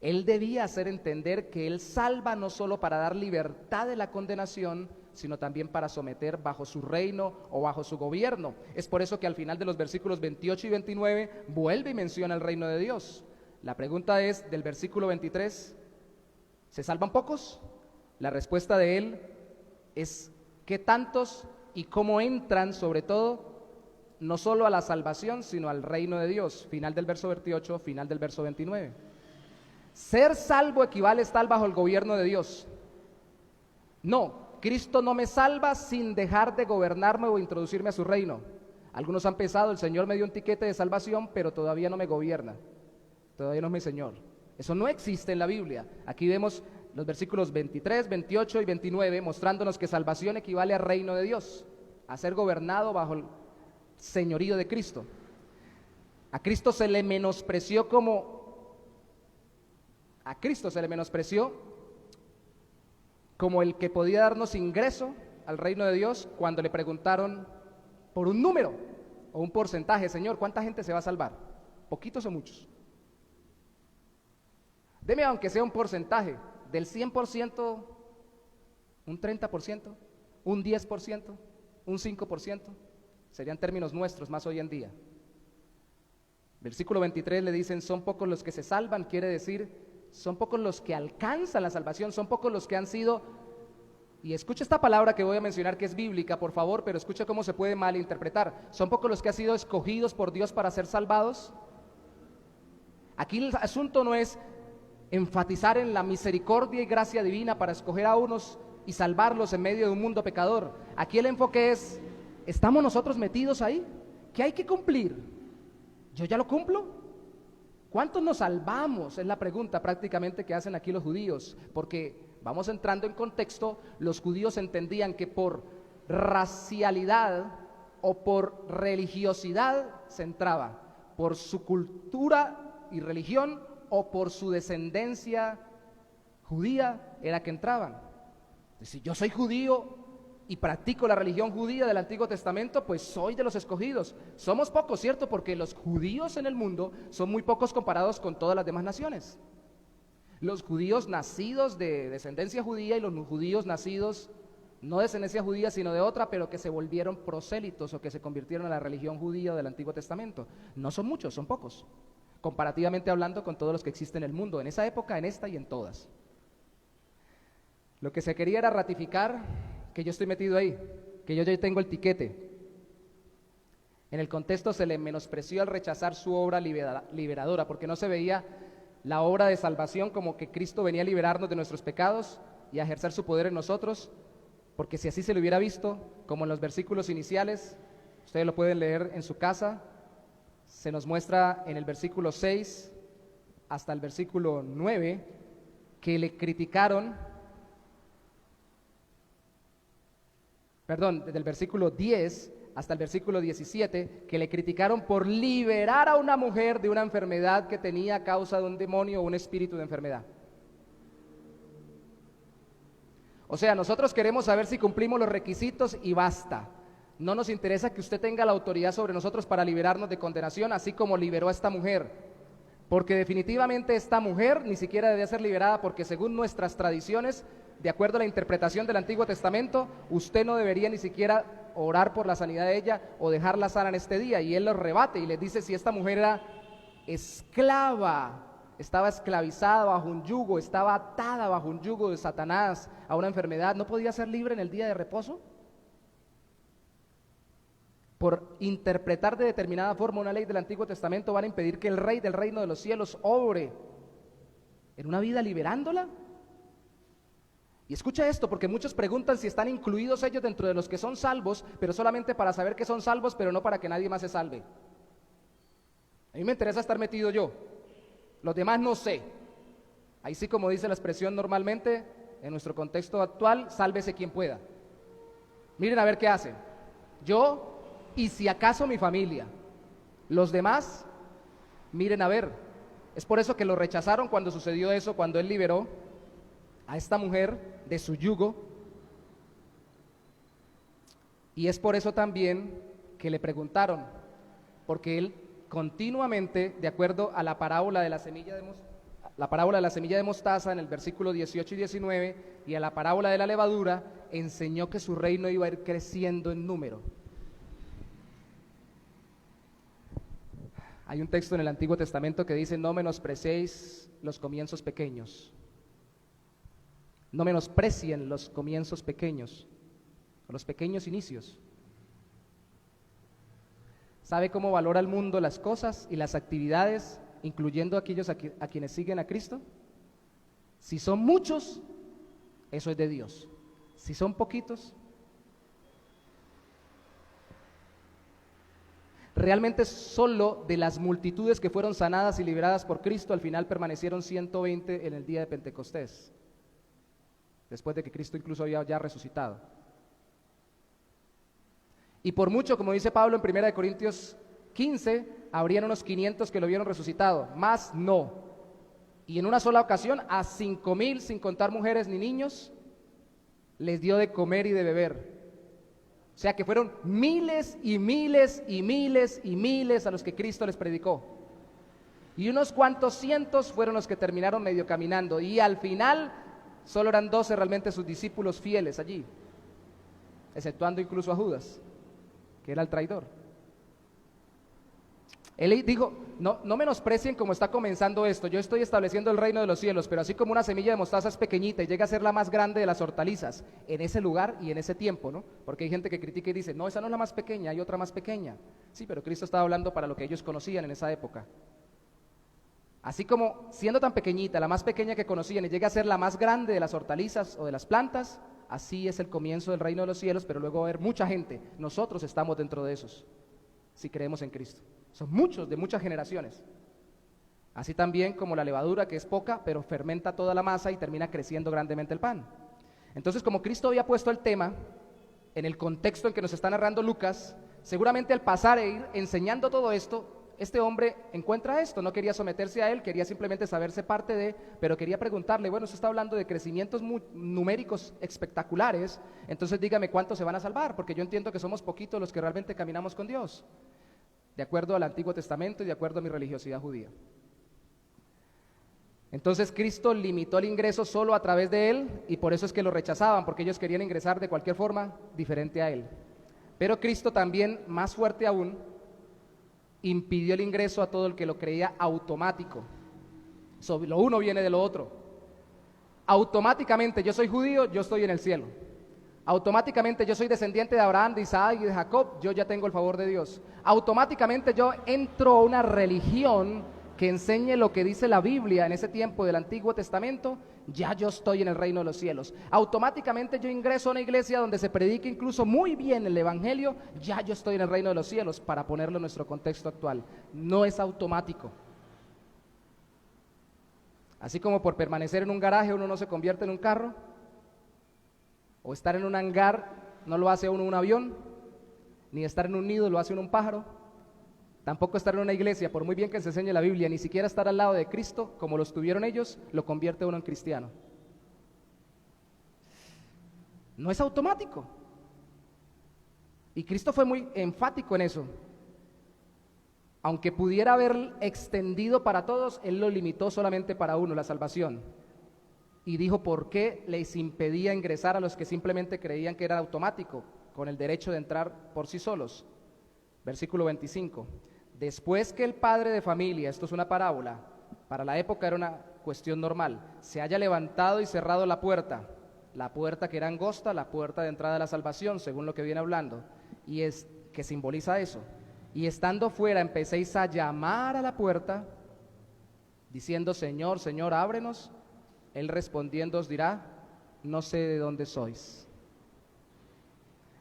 Él debía hacer entender que Él salva no solo para dar libertad de la condenación, sino también para someter bajo su reino o bajo su gobierno. Es por eso que al final de los versículos 28 y 29 vuelve y menciona el reino de Dios. La pregunta es, del versículo 23, ¿se salvan pocos? La respuesta de él es ¿qué tantos y cómo entran sobre todo no solo a la salvación, sino al reino de Dios? Final del verso 28, final del verso 29. Ser salvo equivale a estar bajo el gobierno de Dios. No, Cristo no me salva sin dejar de gobernarme o introducirme a su reino. Algunos han pensado, el Señor me dio un tiquete de salvación, pero todavía no me gobierna, todavía no es mi Señor. Eso no existe en la Biblia. Aquí vemos los versículos 23, 28 y 29 mostrándonos que salvación equivale al reino de Dios, a ser gobernado bajo el señorío de Cristo. A Cristo se le menospreció como el que podía darnos ingreso al reino de Dios cuando le preguntaron por un número o un porcentaje, Señor, ¿cuánta gente se va a salvar? ¿Poquitos o muchos? Deme aunque sea un porcentaje, del 100%, un 30%, un 10%, un 5%, serían términos nuestros más hoy en día. Versículo 23 le dicen, son pocos los que se salvan, quiere decir, son pocos los que alcanzan la salvación, son pocos los que han sido, y escucha esta palabra que voy a mencionar que es bíblica, por favor, pero escucha cómo se puede malinterpretar, son pocos los que han sido escogidos por Dios para ser salvados. Aquí el asunto no es enfatizar en la misericordia y gracia divina para escoger a unos y salvarlos en medio de un mundo pecador. Aquí el enfoque es, ¿estamos nosotros metidos ahí? ¿Qué hay que cumplir? ¿Yo ya lo cumplo? ¿Cuántos nos salvamos? Es la pregunta prácticamente que hacen aquí los judíos, porque vamos entrando en contexto, los judíos entendían que por racialidad o por religiosidad se entraba, por su cultura y religión o por su descendencia judía era que entraban. Si yo soy judío y practico la religión judía del Antiguo Testamento, pues soy de los escogidos. Somos pocos, ¿cierto? Porque los judíos en el mundo son muy pocos comparados con todas las demás naciones. Los judíos nacidos de descendencia judía y los judíos nacidos no de descendencia judía sino de otra, pero que se volvieron prosélitos o que se convirtieron en la religión judía del Antiguo Testamento. No son muchos, son pocos, comparativamente hablando con todos los que existen en el mundo, en esa época, en esta y en todas. Lo que se quería era ratificar que yo estoy metido ahí, que yo ya tengo el tiquete. En el contexto se le menospreció al rechazar su obra liberadora, porque no se veía la obra de salvación como que Cristo venía a liberarnos de nuestros pecados y a ejercer su poder en nosotros, porque si así se lo hubiera visto, como en los versículos iniciales, ustedes lo pueden leer en su casa, se nos muestra en el versículo 6 hasta el versículo 9 que le criticaron, desde el versículo 10 hasta el versículo 17, que le criticaron por liberar a una mujer de una enfermedad que tenía a causa de un demonio o un espíritu de enfermedad. O sea, nosotros queremos saber si cumplimos los requisitos y basta. No nos interesa que usted tenga la autoridad sobre nosotros para liberarnos de condenación, así como liberó a esta mujer. Porque definitivamente esta mujer ni siquiera debía ser liberada, porque según nuestras tradiciones, de acuerdo a la interpretación del Antiguo Testamento, usted no debería ni siquiera orar por la sanidad de ella o dejarla sana en este día. Y él los rebate y les dice: si esta mujer era esclava, estaba esclavizada bajo un yugo, estaba atada bajo un yugo de Satanás a una enfermedad, ¿no podía ser libre en el día de reposo? Por interpretar de determinada forma una ley del Antiguo Testamento van a impedir que el Rey del reino de los cielos obre en una vida liberándola. Y escucha esto, porque muchos preguntan si están incluidos ellos dentro de los que son salvos, pero solamente para saber que son salvos, pero no para que nadie más se salve. A mí me interesa estar metido yo, los demás no sé. Ahí sí, como dice la expresión normalmente, en nuestro contexto actual, sálvese quien pueda. Miren a ver qué hacen. Yo y si acaso mi familia. Los demás, miren a ver. Es por eso que lo rechazaron cuando sucedió eso, cuando él liberó a esta mujer de su yugo. Y es por eso también que le preguntaron, porque él continuamente, de acuerdo a la parábola de la semilla de mostaza en el versículo 18 y 19, y a la parábola de la levadura, enseñó que su reino iba a ir creciendo en número. Hay un texto en el Antiguo Testamento que dice: no menosprecéis los comienzos pequeños. No menosprecien los comienzos pequeños, los pequeños inicios. ¿Sabe cómo valora el mundo las cosas y las actividades, incluyendo aquellos a quienes siguen a Cristo? Si son muchos, eso es de Dios. Si son poquitos, realmente solo de las multitudes que fueron sanadas y liberadas por Cristo, al final permanecieron 120 en el día de Pentecostés, después de que Cristo incluso había ya resucitado. Y por mucho, como dice Pablo en 1 Corintios 15, habrían unos 500 que lo vieron resucitado, más no. Y en una sola ocasión a 5,000, sin contar mujeres ni niños, les dio de comer y de beber. O sea que fueron miles y miles y miles y miles a los que Cristo les predicó. Y unos cuantos cientos fueron los que terminaron medio caminando. Y al final solo eran 12 realmente sus discípulos fieles allí, exceptuando incluso a Judas, que era el traidor. Él dijo: no menosprecien como está comenzando esto. Yo estoy estableciendo el reino de los cielos, pero así como una semilla de mostaza es pequeñita y llega a ser la más grande de las hortalizas en ese lugar y en ese tiempo, ¿no? Porque hay gente que critica y dice: no, esa no es la más pequeña, hay otra más pequeña. Sí, pero Cristo estaba hablando para lo que ellos conocían en esa época. Así como siendo tan pequeñita, la más pequeña que conocían, y llega a ser la más grande de las hortalizas o de las plantas, así es el comienzo del reino de los cielos, pero luego va a haber mucha gente. Nosotros estamos dentro de esos, si creemos en Cristo. Son muchos, de muchas generaciones. Así también como la levadura, que es poca, pero fermenta toda la masa y termina creciendo grandemente el pan. Entonces, como Cristo había puesto el tema en el contexto en que nos está narrando Lucas, seguramente al pasar e ir enseñando todo esto, este hombre encuentra esto, no quería someterse a él, quería simplemente saberse parte de, pero quería preguntarle, bueno, usted está hablando de crecimientos numéricos espectaculares, entonces dígame cuántos se van a salvar, porque yo entiendo que somos poquitos los que realmente caminamos con Dios, de acuerdo al Antiguo Testamento y de acuerdo a mi religiosidad judía. Entonces Cristo limitó el ingreso solo a través de él, y por eso es que lo rechazaban, porque ellos querían ingresar de cualquier forma diferente a él. Pero Cristo también, más fuerte aún, impidió el ingreso a todo el que lo creía automático. Lo uno viene de lo otro. Automáticamente yo soy judío, yo estoy en el cielo. Automáticamente yo soy descendiente de Abraham, de Isaac y de Jacob, yo ya tengo el favor de Dios. Automáticamente yo entro a una religión que enseñe lo que dice la Biblia en ese tiempo del Antiguo Testamento, ya yo estoy en el reino de los cielos. Automáticamente yo ingreso a una iglesia donde se predique incluso muy bien el Evangelio, ya yo estoy en el reino de los cielos, para ponerlo en nuestro contexto actual. No es automático. Así como por permanecer en un garaje uno no se convierte en un carro, o estar en un hangar no lo hace uno un avión, ni estar en un nido lo hace uno un pájaro. Tampoco estar en una iglesia, por muy bien que se enseñe la Biblia, ni siquiera estar al lado de Cristo, como lo estuvieron ellos, lo convierte uno en cristiano. No es automático. Y Cristo fue muy enfático en eso. Aunque pudiera haber extendido para todos, Él lo limitó solamente para uno, la salvación. Y dijo por qué les impedía ingresar a los que simplemente creían que era automático, con el derecho de entrar por sí solos. Versículo 25. Después que el padre de familia, esto es una parábola, para la época era una cuestión normal, se haya levantado y cerrado la puerta que era angosta, la puerta de entrada de la salvación, según lo que viene hablando, y es que simboliza eso. Y estando fuera empecéis a llamar a la puerta, diciendo, Señor, Señor, ábrenos. Él respondiendo os dirá, no sé de dónde sois.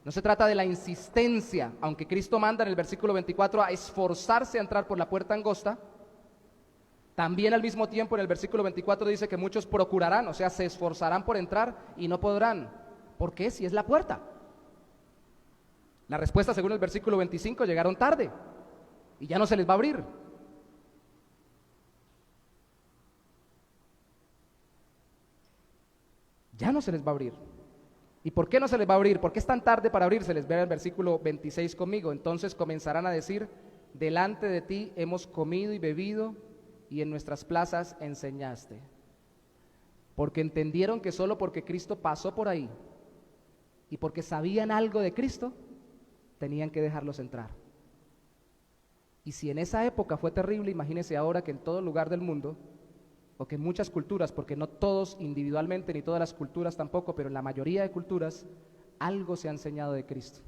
No se trata de la insistencia, aunque Cristo manda en el versículo 24 a esforzarse a entrar por la puerta angosta, también al mismo tiempo en el versículo 24 dice que muchos procurarán, o sea, se esforzarán por entrar y no podrán. ¿Por qué? Si es la puerta. La respuesta, según el versículo 25, llegaron tarde y ya no se les va a abrir. Ya no se les va a abrir. ¿Y por qué no se les va a abrir? ¿Por qué es tan tarde para abrirse? Les ve el versículo 26 conmigo. Entonces comenzarán a decir, delante de ti hemos comido y bebido y en nuestras plazas enseñaste. Porque entendieron que solo porque Cristo pasó por ahí y porque sabían algo de Cristo, tenían que dejarlos entrar. Y si en esa época fue terrible, imagínense ahora que en todo lugar del mundo, o que en muchas culturas, porque no todos individualmente, ni todas las culturas tampoco, pero en la mayoría de culturas, algo se ha enseñado de Cristo.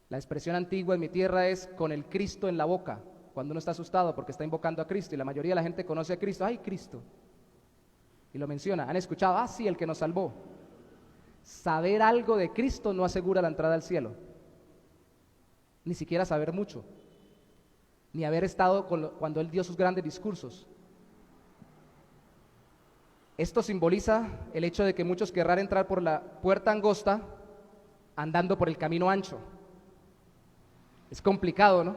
La expresión antigua en mi tierra es con el Cristo en la boca, cuando uno está asustado porque está invocando a Cristo, y la mayoría de la gente conoce a Cristo, ¡ay, Cristo! Y lo menciona, han escuchado, ¡ah, sí, el que nos salvó! Saber algo de Cristo no asegura la entrada al cielo, ni siquiera saber mucho, ni haber estado cuando Él dio sus grandes discursos. Esto simboliza el hecho de que muchos querrán entrar por la puerta angosta andando por el camino ancho. Es complicado, ¿no?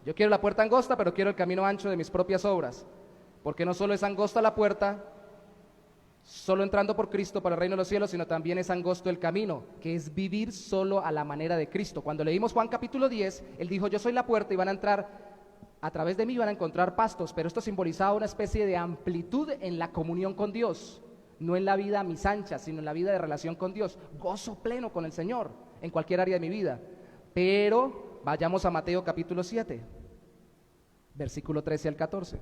Yo quiero la puerta angosta, pero quiero el camino ancho de mis propias obras, porque no solo es angosta la puerta, solo entrando por Cristo para el reino de los cielos, sino también es angosto el camino, que es vivir solo a la manera de Cristo. Cuando leímos Juan capítulo 10, Él dijo, yo soy la puerta y van a entrar a través de mí, van a encontrar pastos, pero esto simbolizaba una especie de amplitud en la comunión con Dios, no en la vida a mis anchas, sino en la vida de relación con Dios, gozo pleno con el Señor en cualquier área de mi vida. Pero vayamos a Mateo capítulo 7, versículo 13 al 14.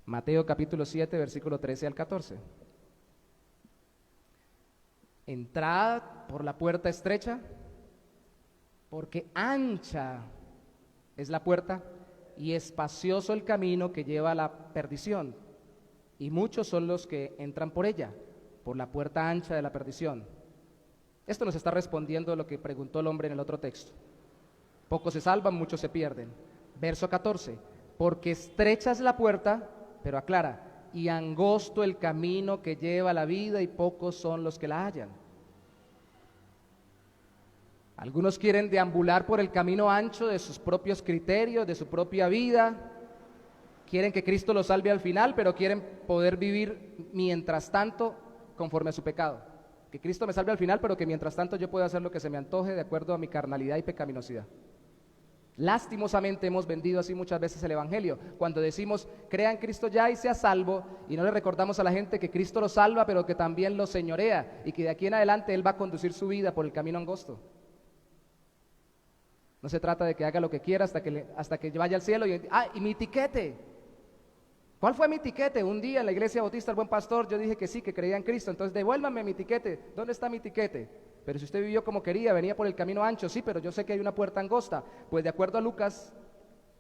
Mateo capítulo 7, versículo 13 al 14. Entrad por la puerta estrecha, porque ancha es la puerta y espacioso el camino que lleva a la perdición, y muchos son los que entran por ella, por la puerta ancha de la perdición. Esto nos está respondiendo lo que preguntó el hombre en el otro texto. Pocos se salvan, muchos se pierden. Verso 14, porque estrecha es la puerta, pero aclara, y angosto el camino que lleva a la vida y pocos son los que la hallan. Algunos quieren deambular por el camino ancho de sus propios criterios, de su propia vida. Quieren que Cristo los salve al final, pero quieren poder vivir mientras tanto conforme a su pecado. Que Cristo me salve al final, pero que mientras tanto yo pueda hacer lo que se me antoje de acuerdo a mi carnalidad y pecaminosidad. Lastimosamente hemos vendido así muchas veces el Evangelio, cuando decimos, crea en Cristo ya y sea salvo, y no le recordamos a la gente que Cristo lo salva, pero que también lo señorea, y que de aquí en adelante Él va a conducir su vida por el camino angosto. No se trata de que haga lo que quiera hasta que vaya al cielo y mi tiquete. ¿Cuál fue mi tiquete? Un día en la iglesia bautista, el buen pastor, yo dije que sí, que creía en Cristo, entonces devuélvame mi tiquete. ¿Dónde está mi tiquete? Pero si usted vivió como quería, venía por el camino ancho, sí, pero yo sé que hay una puerta angosta. Pues de acuerdo a Lucas,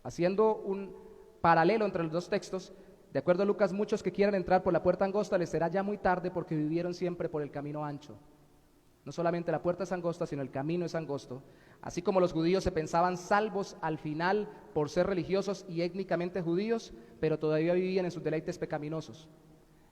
haciendo un paralelo entre los dos textos, de acuerdo a Lucas, muchos que quieran entrar por la puerta angosta les será ya muy tarde porque vivieron siempre por el camino ancho. No solamente la puerta es angosta, sino el camino es angosto. Así como los judíos se pensaban salvos al final por ser religiosos y étnicamente judíos, pero todavía vivían en sus deleites pecaminosos.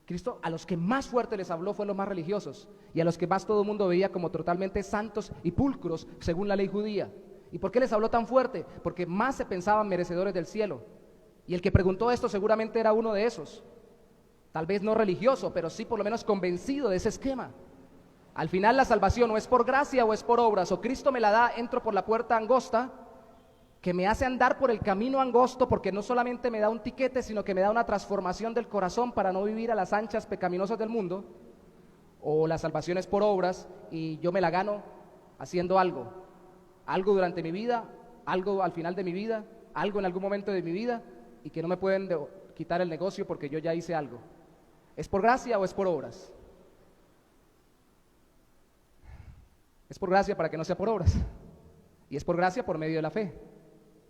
Cristo a los que más fuerte les habló fue a los más religiosos y a los que más todo el mundo veía como totalmente santos y pulcros según la ley judía. ¿Y por qué les habló tan fuerte? Porque más se pensaban merecedores del cielo. Y el que preguntó esto seguramente era uno de esos. Tal vez no religioso, pero sí por lo menos convencido de ese esquema. Al final la salvación o es por gracia o es por obras, o Cristo me la da, entro por la puerta angosta, que me hace andar por el camino angosto, porque no solamente me da un tiquete, sino que me da una transformación del corazón para no vivir a las anchas pecaminosas del mundo, o la salvación es por obras y yo me la gano haciendo algo durante mi vida, algo al final de mi vida, algo en algún momento de mi vida, y que no me pueden quitar el negocio porque yo ya hice algo. ¿Es por gracia o es por obras? Es por gracia para que no sea por obras. Y es por gracia por medio de la fe,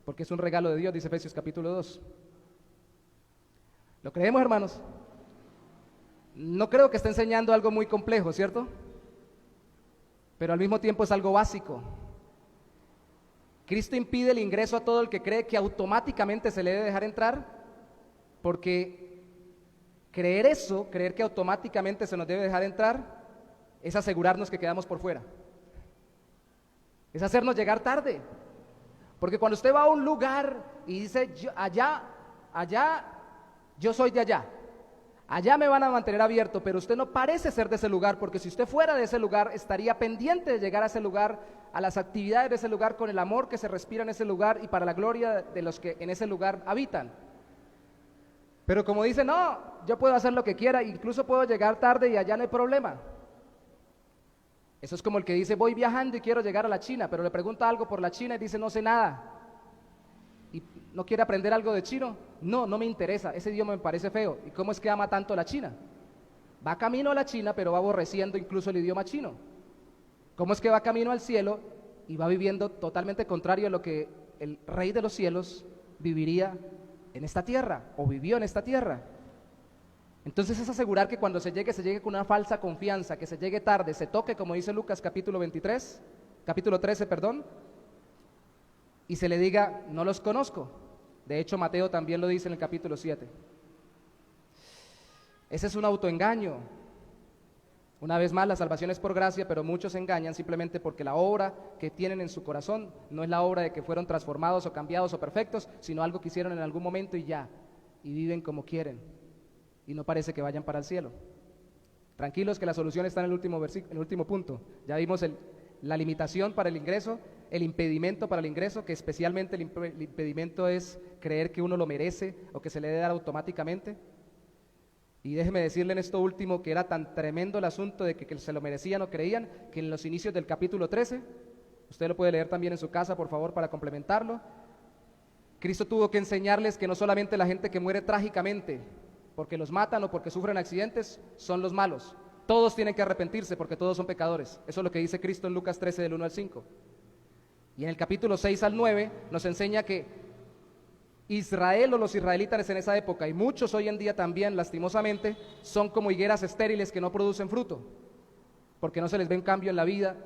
porque es un regalo de Dios, dice Efesios capítulo 2. ¿Lo creemos, hermanos? No creo que esté enseñando algo muy complejo, ¿cierto? Pero al mismo tiempo es algo básico. Cristo impide el ingreso a todo el que cree que automáticamente se le debe dejar entrar, porque creer que automáticamente se nos debe dejar entrar, es asegurarnos que quedamos por fuera. Es hacernos llegar tarde. Porque cuando usted va a un lugar y dice, allá, yo soy de allá me van a mantener abierto, pero usted no parece ser de ese lugar, porque si usted fuera de ese lugar, estaría pendiente de llegar a ese lugar, a las actividades de ese lugar, con el amor que se respira en ese lugar y para la gloria de los que en ese lugar habitan. Pero como dice, no, yo puedo hacer lo que quiera, incluso puedo llegar tarde y allá no hay problema. Eso es como el que dice, voy viajando y quiero llegar a la China, pero le pregunta algo por la China y dice, no sé nada. ¿Y no quiere aprender algo de chino? No me interesa, ese idioma me parece feo. ¿Y cómo es que ama tanto la China? Va camino a la China, pero va aborreciendo incluso el idioma chino. ¿Cómo es que va camino al cielo y va viviendo totalmente contrario a lo que el Rey de los cielos viviría en esta tierra o vivió en esta tierra? Entonces es asegurar que cuando se llegue con una falsa confianza, que se llegue tarde, se toque, como dice Lucas capítulo 13, y se le diga, no los conozco. De hecho, Mateo también lo dice en el capítulo 7. Ese es un autoengaño. Una vez más, la salvación es por gracia, pero muchos se engañan simplemente porque la obra que tienen en su corazón no es la obra de que fueron transformados o cambiados o perfectos, sino algo que hicieron en algún momento y ya, y viven como quieren. Y no parece que vayan para el cielo. Tranquilos que la solución está en el último punto. Ya vimos la limitación para el ingreso, el impedimento para el ingreso, que especialmente el impedimento es creer que uno lo merece o que se le debe dar automáticamente. Y déjeme decirle en esto último que era tan tremendo el asunto de que se lo merecían o creían, que en los inicios del capítulo 13, usted lo puede leer también en su casa, por favor, para complementarlo, Cristo tuvo que enseñarles que no solamente la gente que muere trágicamente, porque los matan o porque sufren accidentes, son los malos. Todos tienen que arrepentirse porque todos son pecadores. Eso es lo que dice Cristo en Lucas 13 del 1 al 5. Y en el capítulo 6 al 9 nos enseña que Israel o los israelitas en esa época, y muchos hoy en día también, lastimosamente, son como higueras estériles que no producen fruto, porque no se les ve un cambio en la vida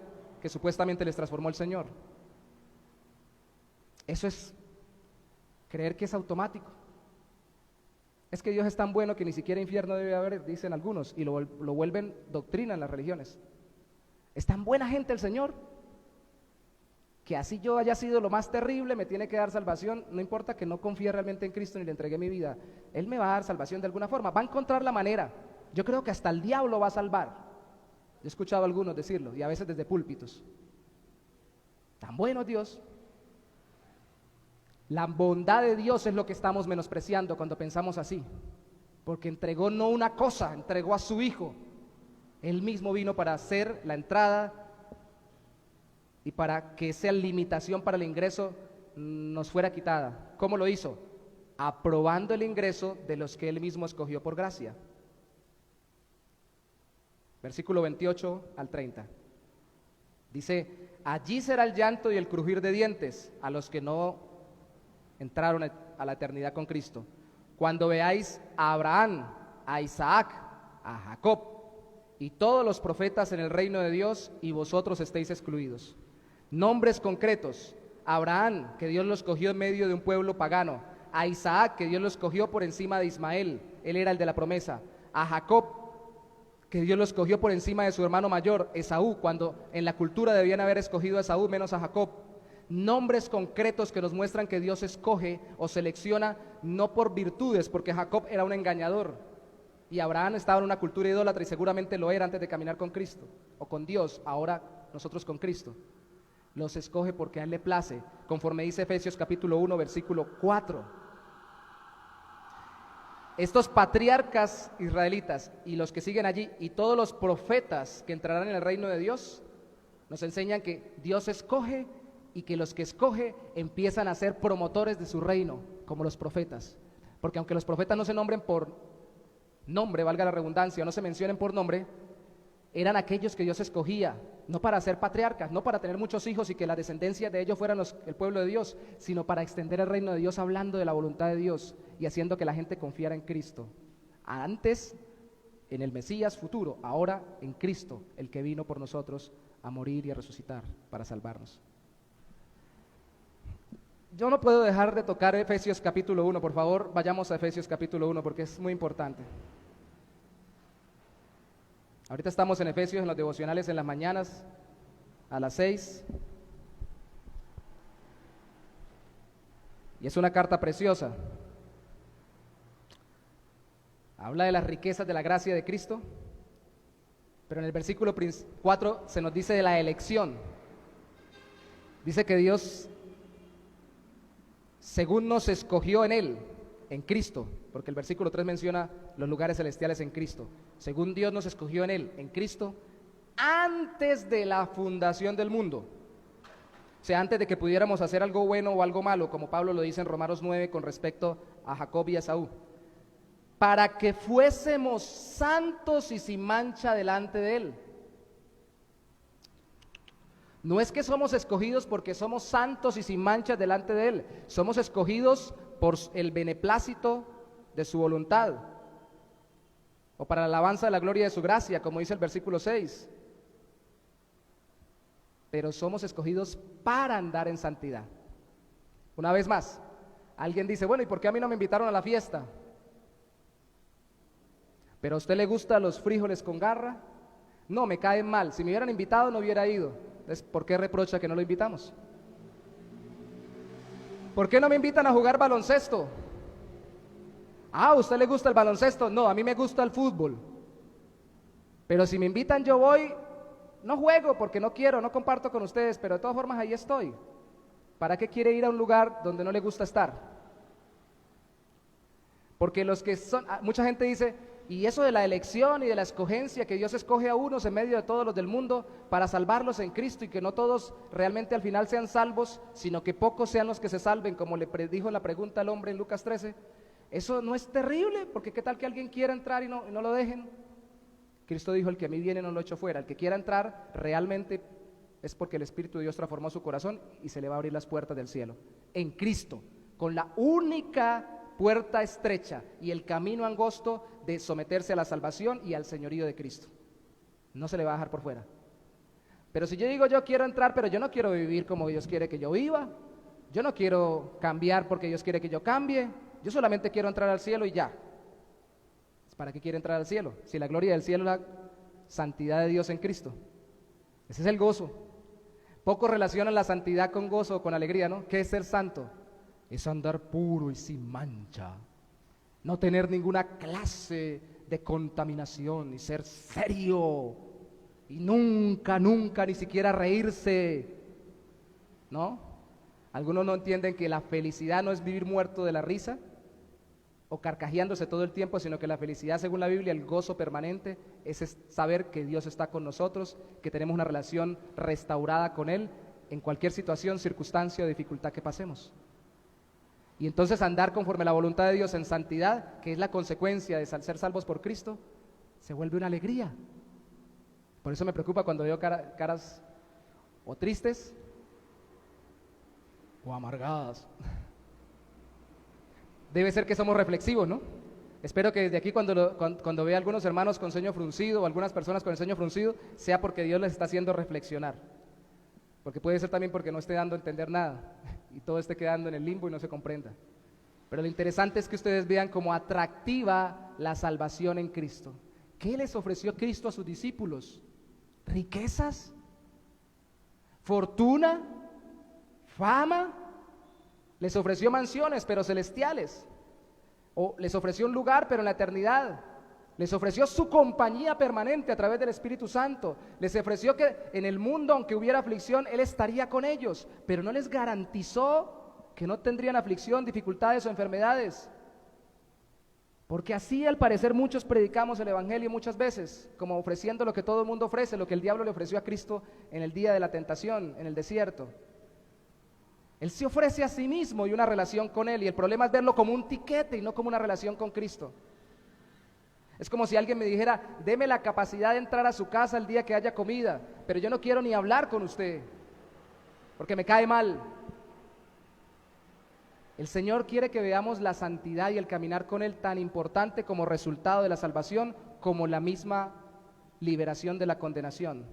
que supuestamente les transformó el Señor. Eso es creer que es automático. Es que Dios es tan bueno que ni siquiera infierno debe haber, dicen algunos, y lo vuelven doctrina en las religiones. Es tan buena gente el Señor, que así yo haya sido lo más terrible, me tiene que dar salvación, no importa que no confíe realmente en Cristo ni le entregué mi vida, Él me va a dar salvación de alguna forma, va a encontrar la manera. Yo creo que hasta el diablo va a salvar. Yo he escuchado a algunos decirlo, y a veces desde púlpitos. Tan bueno Dios. La bondad de Dios es lo que estamos menospreciando cuando pensamos así, porque entregó no una cosa, entregó a su Hijo. Él mismo vino para hacer la entrada y para que esa limitación para el ingreso nos fuera quitada. ¿Cómo lo hizo? Aprobando el ingreso de los que Él mismo escogió por gracia. Versículo 28 al 30. Dice, allí será el llanto y el crujir de dientes a los que no entraron a la eternidad con Cristo. Cuando veáis a Abraham, a Isaac, a Jacob y todos los profetas en el reino de Dios y vosotros estéis excluidos. Nombres concretos: Abraham, que Dios lo escogió en medio de un pueblo pagano; a Isaac, que Dios lo escogió por encima de Ismael, él era el de la promesa; a Jacob, que Dios lo escogió por encima de su hermano mayor, Esaú, cuando en la cultura debían haber escogido a Esaú menos a Jacob. Nombres concretos que nos muestran que Dios escoge o selecciona no por virtudes, porque Jacob era un engañador y Abraham estaba en una cultura idólatra y seguramente lo era antes de caminar con Cristo o con Dios, ahora nosotros con Cristo. Los escoge porque a Él le place, conforme dice Efesios capítulo 1 versículo 4. Estos patriarcas israelitas y los que siguen allí y todos los profetas que entrarán en el reino de Dios nos enseñan que Dios escoge y que los que escoge empiezan a ser promotores de su reino, como los profetas. Porque aunque los profetas no se nombren por nombre, valga la redundancia, no se mencionen por nombre, eran aquellos que Dios escogía, no para ser patriarcas, no para tener muchos hijos y que la descendencia de ellos fueran el pueblo de Dios, sino para extender el reino de Dios hablando de la voluntad de Dios y haciendo que la gente confiara en Cristo. Antes en el Mesías futuro, ahora en Cristo, el que vino por nosotros a morir y a resucitar para salvarnos. Yo no puedo dejar de tocar Efesios capítulo 1, por favor, vayamos a Efesios capítulo 1 porque es muy importante. Ahorita estamos en Efesios en los devocionales en las mañanas, a las 6. Y es una carta preciosa. Habla de las riquezas de la gracia de Cristo, pero en el versículo 4 se nos dice de la elección. Dice que Dios, según nos escogió en Él, en Cristo, porque el versículo 3 menciona los lugares celestiales en Cristo. Según Dios nos escogió en Él, en Cristo, antes de la fundación del mundo. O sea, antes de que pudiéramos hacer algo bueno o algo malo, como Pablo lo dice en Romanos 9 con respecto a Jacob y a Esaú. Para que fuésemos santos y sin mancha delante de Él. No es que somos escogidos porque somos santos y sin mancha delante de Él. Somos escogidos por el beneplácito de su voluntad, o para la alabanza de la gloria de su gracia, como dice el versículo 6. Pero somos escogidos para andar en santidad. Una vez más, alguien dice, bueno, ¿y por qué a mí no me invitaron a la fiesta? ¿Pero a usted le gustan los frijoles con garra? No, me caen mal. Si me hubieran invitado no hubiera ido. Entonces, ¿por qué reprocha que no lo invitamos? ¿Por qué no me invitan a jugar baloncesto? Ah, ¿a usted le gusta el baloncesto? No, a mí me gusta el fútbol. Pero si me invitan yo voy, no juego porque no quiero, no comparto con ustedes, pero de todas formas ahí estoy. ¿Para qué quiere ir a un lugar donde no le gusta estar? Porque los que son, mucha gente dice, y eso de la elección y de la escogencia, que Dios escoge a unos en medio de todos los del mundo para salvarlos en Cristo y que no todos realmente al final sean salvos, sino que pocos sean los que se salven, como le dijo en la pregunta al hombre en Lucas 13. Eso no es terrible, porque qué tal que alguien quiera entrar y no lo dejen. Cristo dijo, el que a mí viene no lo echo fuera. El que quiera entrar realmente es porque el Espíritu de Dios transformó su corazón y se le va a abrir las puertas del cielo. En Cristo, con la única puerta estrecha y el camino angosto de someterse a la salvación y al señorío de Cristo. No se le va a dejar por fuera. Pero si yo digo yo quiero entrar, pero yo no quiero vivir como Dios quiere que yo viva, Yo no quiero cambiar porque Dios quiere que yo cambie, yo solamente quiero entrar al cielo y ya. ¿Para qué quiere entrar al cielo? Si la gloria del cielo es la santidad de Dios en Cristo. Ese es el gozo. Pocos relacionan la santidad con gozo o con alegría, ¿no? ¿Qué es ser santo? Es andar puro y sin mancha, no tener ninguna clase de contaminación y ser serio y nunca, ni siquiera reírse, ¿no? Algunos no entienden que la felicidad no es vivir muerto de la risa o carcajeándose todo el tiempo, sino que la felicidad, según la Biblia, el gozo permanente, es saber que Dios está con nosotros, que tenemos una relación restaurada con Él en cualquier situación, circunstancia o dificultad que pasemos. Y entonces andar conforme a la voluntad de Dios en santidad, que es la consecuencia de ser salvos por Cristo, se vuelve una alegría. Por eso me preocupa cuando veo caras o tristes o amargadas. Debe ser que somos reflexivos, ¿no? Espero que desde aquí cuando vea a algunos hermanos con ceño fruncido o algunas personas con el ceño fruncido, sea porque Dios les está haciendo reflexionar. Porque puede ser también porque no esté dando a entender nada y todo esté quedando en el limbo y no se comprenda. Pero lo interesante es que ustedes vean como atractiva la salvación en Cristo. ¿Qué les ofreció Cristo a sus discípulos? ¿Riquezas? ¿Fortuna? ¿Fama? Les ofreció mansiones, pero celestiales. O les ofreció un lugar, pero en la eternidad. Les ofreció su compañía permanente a través del Espíritu Santo. Les ofreció que en el mundo, aunque hubiera aflicción, Él estaría con ellos. Pero no les garantizó que no tendrían aflicción, dificultades o enfermedades. Porque así, al parecer, muchos predicamos el Evangelio muchas veces, como ofreciendo lo que todo el mundo ofrece, lo que el diablo le ofreció a Cristo en el día de la tentación, en el desierto. Él se ofrece a sí mismo y una relación con Él, y el problema es verlo como un tiquete y no como una relación con Cristo. Es como si alguien me dijera, deme la capacidad de entrar a su casa el día que haya comida, pero yo no quiero ni hablar con usted, porque me cae mal. El Señor quiere que veamos la santidad y el caminar con Él tan importante como resultado de la salvación, como la misma liberación de la condenación.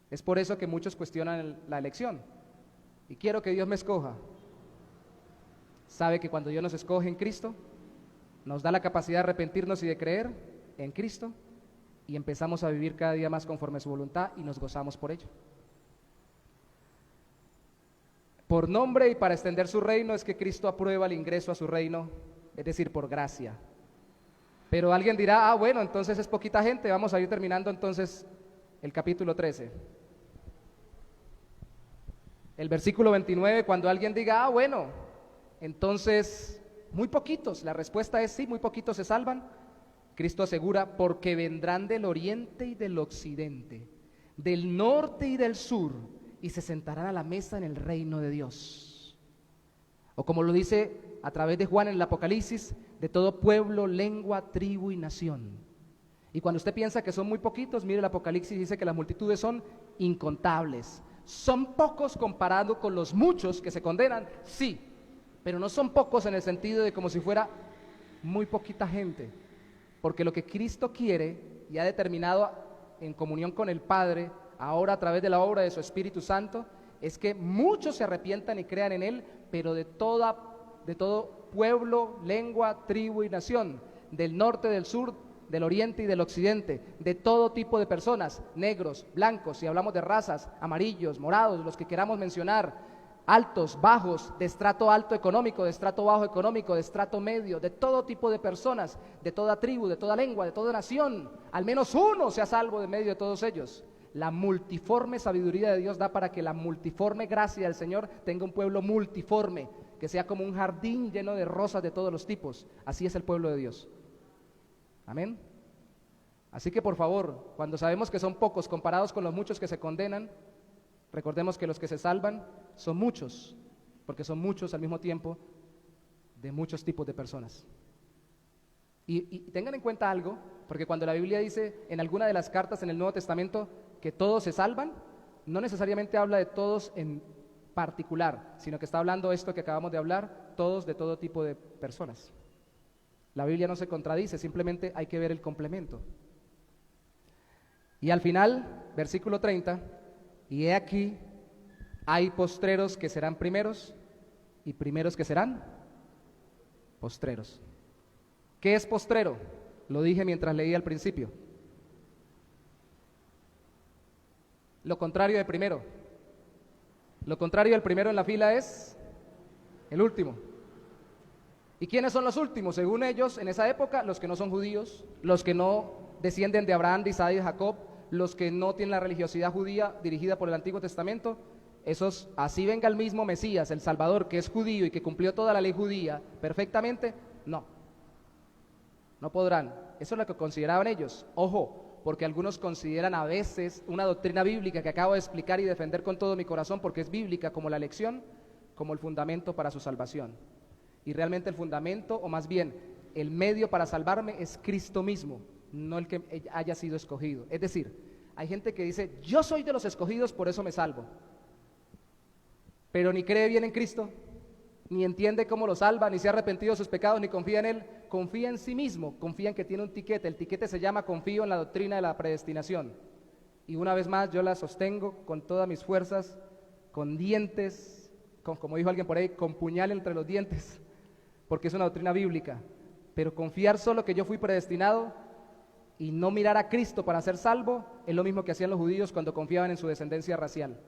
Es por eso que muchos cuestionan la elección. Y quiero que Dios me escoja. Sabe que cuando Dios nos escoge en Cristo, nos da la capacidad de arrepentirnos y de creer en Cristo, y empezamos a vivir cada día más conforme a su voluntad y nos gozamos por ello. Por nombre y para extender su reino es que Cristo aprueba el ingreso a su reino, es decir, por gracia. Pero alguien dirá, bueno, entonces es poquita gente, vamos a ir terminando entonces el capítulo 13. El versículo 29, cuando alguien diga, bueno, entonces muy poquitos, la respuesta es sí, muy poquitos se salvan. Cristo asegura, porque vendrán del oriente y del occidente, del norte y del sur, y se sentarán a la mesa en el reino de Dios. O como lo dice a través de Juan en el Apocalipsis, de todo pueblo, lengua, tribu y nación. Y cuando usted piensa que son muy poquitos, mire el Apocalipsis, dice que las multitudes son incontables. ¿Son pocos comparado con los muchos que se condenan? Sí, pero no son pocos en el sentido de como si fuera muy poquita gente, porque lo que Cristo quiere y ha determinado en comunión con el Padre, ahora a través de la obra de su Espíritu Santo, es que muchos se arrepientan y crean en Él, pero de todo pueblo, lengua, tribu y nación, del norte, del sur, del oriente y del occidente, de todo tipo de personas, negros, blancos, si hablamos de razas, amarillos, morados, los que queramos mencionar, altos, bajos, de estrato alto económico, de estrato bajo económico, de estrato medio, de todo tipo de personas, de toda tribu, de toda lengua, de toda nación, al menos uno sea salvo de medio de todos ellos. La multiforme sabiduría de Dios da para que la multiforme gracia del Señor tenga un pueblo multiforme, que sea como un jardín lleno de rosas de todos los tipos. Así es el pueblo de Dios. Amén. Así que por favor, cuando sabemos que son pocos comparados con los muchos que se condenan, recordemos que los que se salvan son muchos, porque son muchos al mismo tiempo de muchos tipos de personas. Y tengan en cuenta algo, porque cuando la Biblia dice en alguna de las cartas en el Nuevo Testamento que todos se salvan, no necesariamente habla de todos en particular, sino que está hablando esto que acabamos de hablar, todos de todo tipo de personas. La Biblia no se contradice, simplemente hay que ver el complemento. Y al final, versículo 30, y he aquí, hay postreros que serán primeros, y primeros que serán postreros. ¿Qué es postrero? Lo dije mientras leía al principio. Lo contrario de primero. Lo contrario del primero en la fila es el último. ¿Y quiénes son los últimos? Según ellos, en esa época, los que no son judíos, los que no descienden de Abraham, de Isaac y de Jacob, los que no tienen la religiosidad judía dirigida por el Antiguo Testamento. Esos, así venga el mismo Mesías, el Salvador, que es judío y que cumplió toda la ley judía perfectamente, no podrán. Eso es lo que consideraban ellos. Ojo, porque algunos consideran a veces una doctrina bíblica que acabo de explicar y defender con todo mi corazón, porque es bíblica, como la lección, como el fundamento para su salvación. Y realmente el fundamento, o más bien el medio para salvarme, es Cristo mismo, no el que haya sido escogido. Es decir, hay gente que dice, yo soy de los escogidos, por eso me salvo, pero ni cree bien en Cristo, ni entiende cómo lo salva, ni se ha arrepentido de sus pecados, ni confía en Él. Confía en sí mismo, confía en que tiene un tiquete. El tiquete se llama confío en la doctrina de la predestinación. Y una vez más yo la sostengo con todas mis fuerzas, con dientes, como dijo alguien por ahí, con puñal entre los dientes, porque es una doctrina bíblica. Pero confiar solo que yo fui predestinado y no mirar a Cristo para ser salvo es lo mismo que hacían los judíos cuando confiaban en su descendencia racial.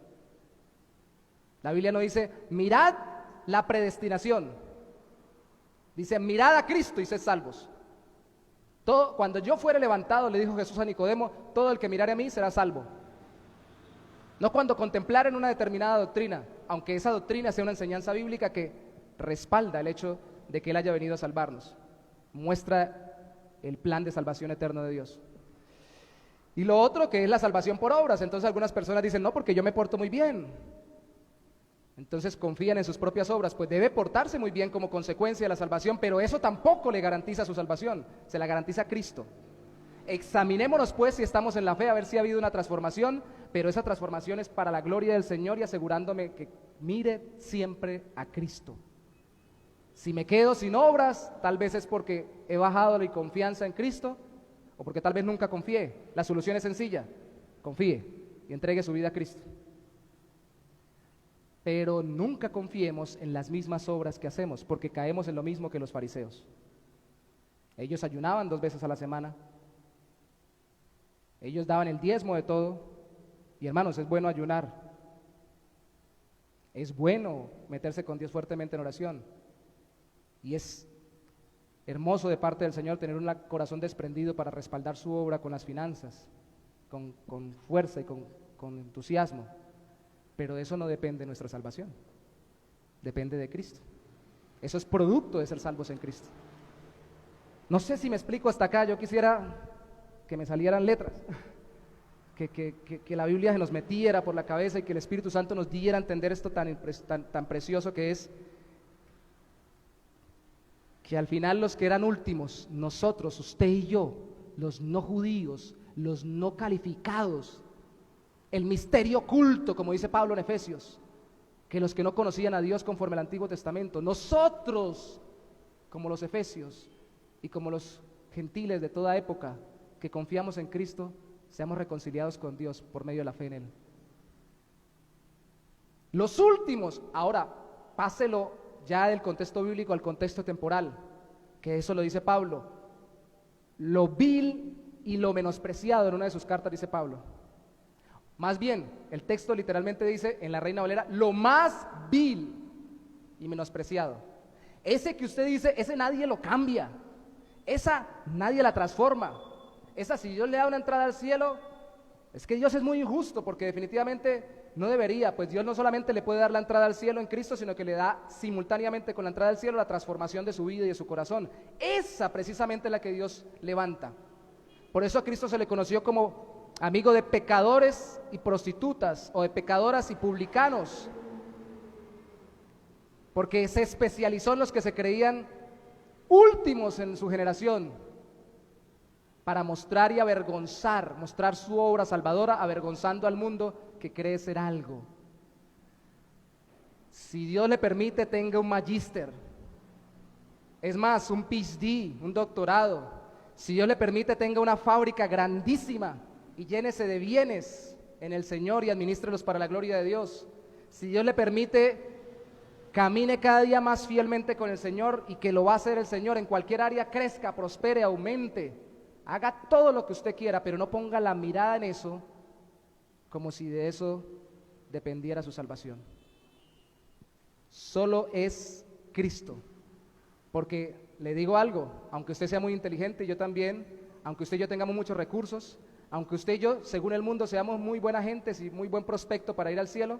La Biblia no dice, mirad la predestinación. Dice, mirad a Cristo y sed salvos. Cuando yo fuere levantado, le dijo Jesús a Nicodemo, todo el que mirare a mí será salvo. No cuando contemplar en una determinada doctrina, aunque esa doctrina sea una enseñanza bíblica que respalda el hecho de que Él haya venido a salvarnos. Muestra el plan de salvación eterno de Dios. Y lo otro que es la salvación por obras. Entonces algunas personas dicen, no, porque yo me porto muy bien. Entonces confían en sus propias obras, pues debe portarse muy bien como consecuencia de la salvación, pero eso tampoco le garantiza su salvación, se la garantiza Cristo. Examinémonos pues si estamos en la fe, a ver si ha habido una transformación, pero esa transformación es para la gloria del Señor y asegurándome que mire siempre a Cristo. Si me quedo sin obras, tal vez es porque he bajado mi confianza en Cristo o porque tal vez nunca confié. La solución es sencilla, confíe y entregue su vida a Cristo. Pero nunca confiemos en las mismas obras que hacemos, porque caemos en lo mismo que los fariseos. Ellos ayunaban 2 veces a la semana, ellos daban el diezmo de todo, y hermanos, es bueno ayunar, es bueno meterse con Dios fuertemente en oración, y es hermoso de parte del Señor tener un corazón desprendido para respaldar su obra con las finanzas, con fuerza y con entusiasmo. Pero eso no depende de nuestra salvación, depende de Cristo. Eso es producto de ser salvos en Cristo. No sé si me explico hasta acá, yo quisiera que me salieran letras, que la Biblia se nos metiera por la cabeza y que el Espíritu Santo nos diera a entender esto tan precioso que es, que al final los que eran últimos, nosotros, usted y yo, los no judíos, los no calificados, el misterio oculto, como dice Pablo en Efesios, que los que no conocían a Dios conforme al Antiguo Testamento, nosotros, como los efesios y como los gentiles de toda época que confiamos en Cristo, seamos reconciliados con Dios por medio de la fe en Él. Los últimos, ahora páselo ya del contexto bíblico al contexto temporal, que eso lo dice Pablo, lo vil y lo menospreciado en una de sus cartas dice Pablo. Más bien, el texto literalmente dice en la Reina Valera, lo más vil y menospreciado. Ese que usted dice, ese nadie lo cambia, esa nadie la transforma, esa si Dios le da una entrada al cielo, es que Dios es muy injusto porque definitivamente no debería, pues Dios no solamente le puede dar la entrada al cielo en Cristo, sino que le da simultáneamente con la entrada al cielo la transformación de su vida y de su corazón. Esa precisamente es la que Dios levanta. Por eso a Cristo se le conoció como amigo de pecadores y prostitutas, o de pecadoras y publicanos, porque se especializó en los que se creían últimos en su generación, para mostrar y avergonzar, mostrar su obra salvadora, avergonzando al mundo que cree ser algo. Si Dios le permite, tenga un magíster, es más, un PhD, un doctorado. Si Dios le permite, tenga una fábrica grandísima y llénese de bienes en el Señor y administrelos para la gloria de Dios. Si Dios le permite, camine cada día más fielmente con el Señor y que lo va a hacer el Señor en cualquier área, crezca, prospere, aumente, haga todo lo que usted quiera, pero no ponga la mirada en eso como si de eso dependiera su salvación. Solo es Cristo, porque le digo algo, aunque usted sea muy inteligente, yo también, aunque usted y yo tengamos muchos recursos, aunque usted y yo, según el mundo, seamos muy buena gente y muy buen prospecto para ir al cielo,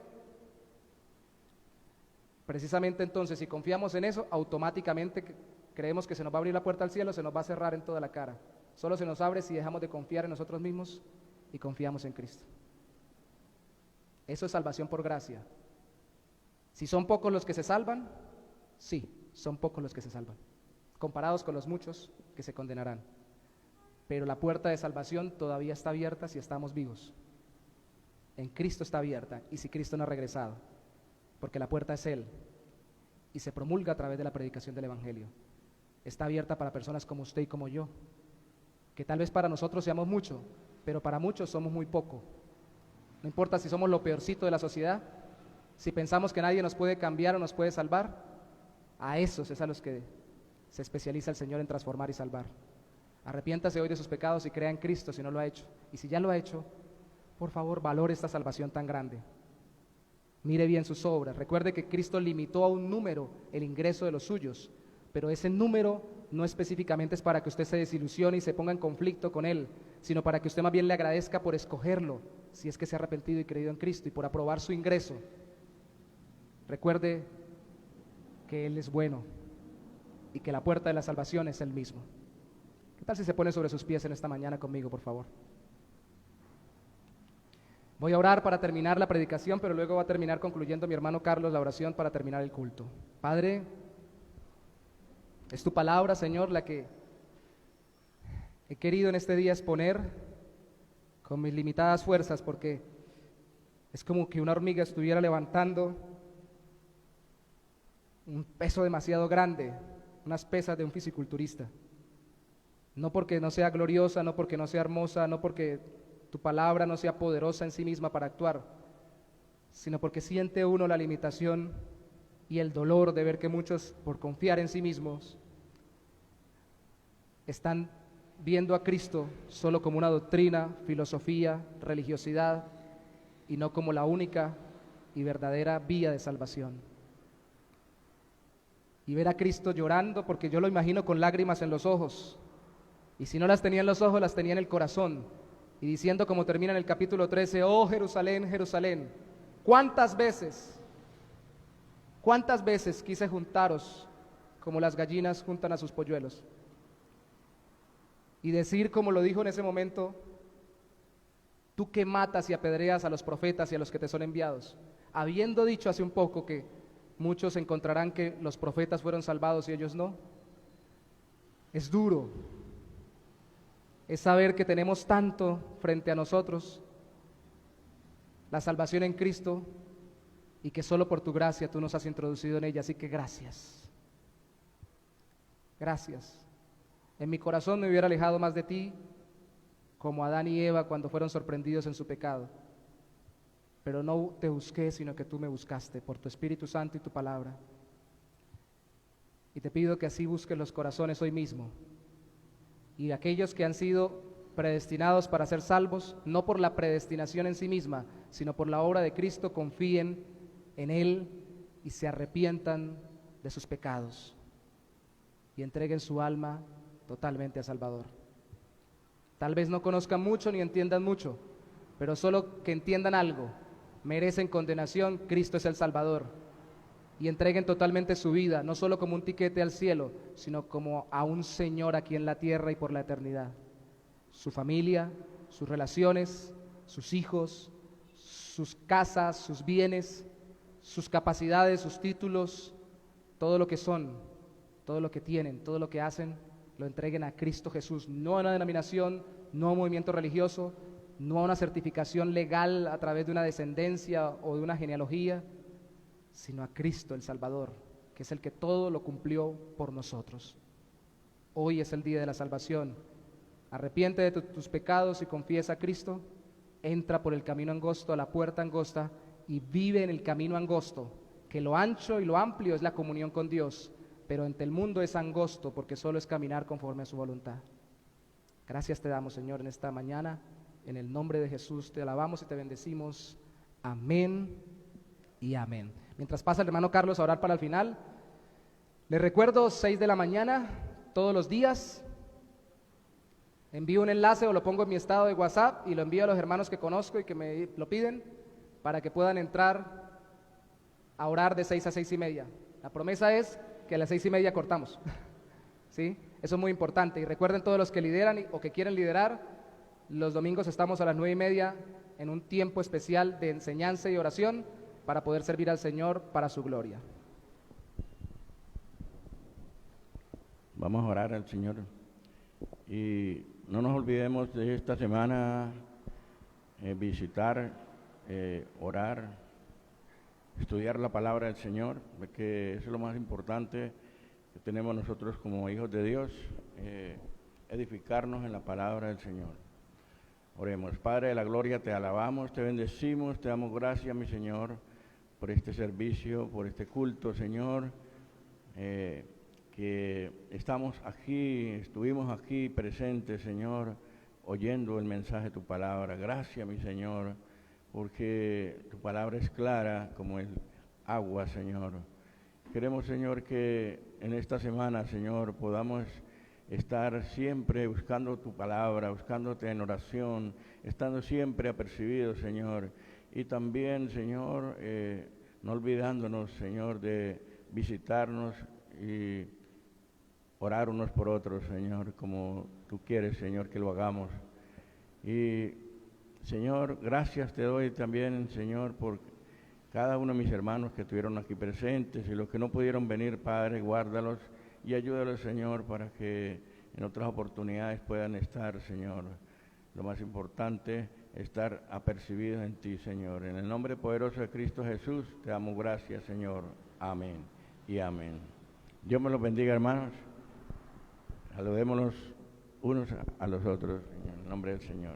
precisamente entonces, si confiamos en eso, automáticamente creemos que se nos va a abrir la puerta al cielo, se nos va a cerrar en toda la cara. Solo se nos abre si dejamos de confiar en nosotros mismos y confiamos en Cristo. Eso es salvación por gracia. Si son pocos los que se salvan, sí, son pocos los que se salvan, comparados con los muchos que se condenarán. Pero la puerta de salvación todavía está abierta si estamos vivos. En Cristo está abierta y si Cristo no ha regresado, porque la puerta es Él y se promulga a través de la predicación del Evangelio. Está abierta para personas como usted y como yo, que tal vez para nosotros seamos mucho, pero para muchos somos muy poco. No importa si somos lo peorcito de la sociedad, si pensamos que nadie nos puede cambiar o nos puede salvar, a esos es a los que se especializa el Señor en transformar y salvar. Arrepiéntase hoy de sus pecados y crea en Cristo si no lo ha hecho. Y si ya lo ha hecho, por favor, valore esta salvación tan grande. Mire bien sus obras. Recuerde que Cristo limitó a un número el ingreso de los suyos, pero ese número no específicamente es para que usted se desilusione y se ponga en conflicto con Él, sino para que usted más bien le agradezca por escogerlo, si es que se ha arrepentido y creído en Cristo, y por aprobar su ingreso. Recuerde que Él es bueno y que la puerta de la salvación es Él mismo. ¿Qué tal si se pone sobre sus pies en esta mañana conmigo, por favor? Voy a orar para terminar la predicación, pero luego va a terminar concluyendo mi hermano Carlos la oración para terminar el culto. Padre, es tu palabra, Señor, la que he querido en este día exponer con mis limitadas fuerzas, porque es como que una hormiga estuviera levantando un peso demasiado grande, unas pesas de un fisiculturista. No porque no sea gloriosa, no porque no sea hermosa, no porque tu palabra no sea poderosa en sí misma para actuar, sino porque siente uno la limitación y el dolor de ver que muchos, por confiar en sí mismos, están viendo a Cristo solo como una doctrina, filosofía, religiosidad, y no como la única y verdadera vía de salvación. Y ver a Cristo llorando, porque yo lo imagino con lágrimas en los ojos, y si no las tenía en los ojos, las tenía en el corazón, y diciendo como termina en el capítulo 13, oh Jerusalén, Jerusalén, ¿cuántas veces quise juntaros como las gallinas juntan a sus polluelos? Y decir como lo dijo en ese momento, tú que matas y apedreas a los profetas y a los que te son enviados, habiendo dicho hace un poco que muchos encontrarán que los profetas fueron salvados y ellos no. Es duro, es saber que tenemos tanto frente a nosotros, la salvación en Cristo, y que solo por tu gracia tú nos has introducido en ella, así que gracias. Gracias. En mi corazón me hubiera alejado más de ti, como Adán y Eva cuando fueron sorprendidos en su pecado, pero no te busqué, sino que tú me buscaste por tu Espíritu Santo y tu palabra. Y te pido que así busques los corazones hoy mismo, y aquellos que han sido predestinados para ser salvos, no por la predestinación en sí misma, sino por la obra de Cristo, confíen en Él y se arrepientan de sus pecados y entreguen su alma totalmente a Salvador. Tal vez no conozcan mucho ni entiendan mucho, pero solo que entiendan algo: merecen condenación, Cristo es el Salvador, y entreguen totalmente su vida, no solo como un tiquete al cielo, sino como a un Señor aquí en la tierra y por la eternidad. Su familia, sus relaciones, sus hijos, sus casas, sus bienes, sus capacidades, sus títulos, todo lo que son, todo lo que tienen, todo lo que hacen, lo entreguen a Cristo Jesús, no a una denominación, no a un movimiento religioso, no a una certificación legal a través de una descendencia o de una genealogía, sino a Cristo el Salvador, que es el que todo lo cumplió por nosotros. Hoy es el día de la salvación. Arrepiente de tus pecados y confiesa a Cristo, entra por el camino angosto, a la puerta angosta, y vive en el camino angosto, que lo ancho y lo amplio es la comunión con Dios, pero entre el mundo es angosto porque solo es caminar conforme a su voluntad. Gracias te damos, Señor, en esta mañana. En el nombre de Jesús te alabamos y te bendecimos. Amén y amén. Mientras pasa el hermano Carlos a orar para el final, les recuerdo 6 de la mañana, todos los días. Envío un enlace o lo pongo en mi estado de WhatsApp y lo envío a los hermanos que conozco y que me lo piden para que puedan entrar a orar de 6 a 6 y media. La promesa es que a las 6 y media cortamos. ¿Sí? Eso es muy importante. Y recuerden todos los que lideran o que quieren liderar, los domingos estamos a las 9 y media en un tiempo especial de enseñanza y oración para poder servir al Señor para su gloria. Vamos a orar al Señor. Y no nos olvidemos de esta semana visitar, orar, estudiar la palabra del Señor, porque eso es lo más importante que tenemos nosotros como hijos de Dios, edificarnos en la palabra del Señor. Oremos. Padre de la gloria, te alabamos, te bendecimos, te damos gracias, mi Señor, por este servicio, por este culto, Señor, que estamos aquí, estuvimos aquí presentes, Señor, oyendo el mensaje de tu palabra. Gracias, mi Señor, porque tu palabra es clara como el agua, Señor. Queremos, Señor, que en esta semana, Señor, podamos estar siempre buscando tu palabra, buscándote en oración, estando siempre apercibidos, Señor. Y también, Señor, no olvidándonos, Señor, de visitarnos y orar unos por otros, Señor, como tú quieres, Señor, que lo hagamos. Y, Señor, gracias te doy también, Señor, por cada uno de mis hermanos que estuvieron aquí presentes y los que no pudieron venir, Padre, guárdalos y ayúdalos, Señor, para que en otras oportunidades puedan estar, Señor. Lo más importante, estar apercibidos en ti, Señor. En el nombre poderoso de Cristo Jesús, te damos gracias, Señor. Amén y amén. Dios me los bendiga, hermanos. Saludémonos unos a los otros en el nombre del Señor.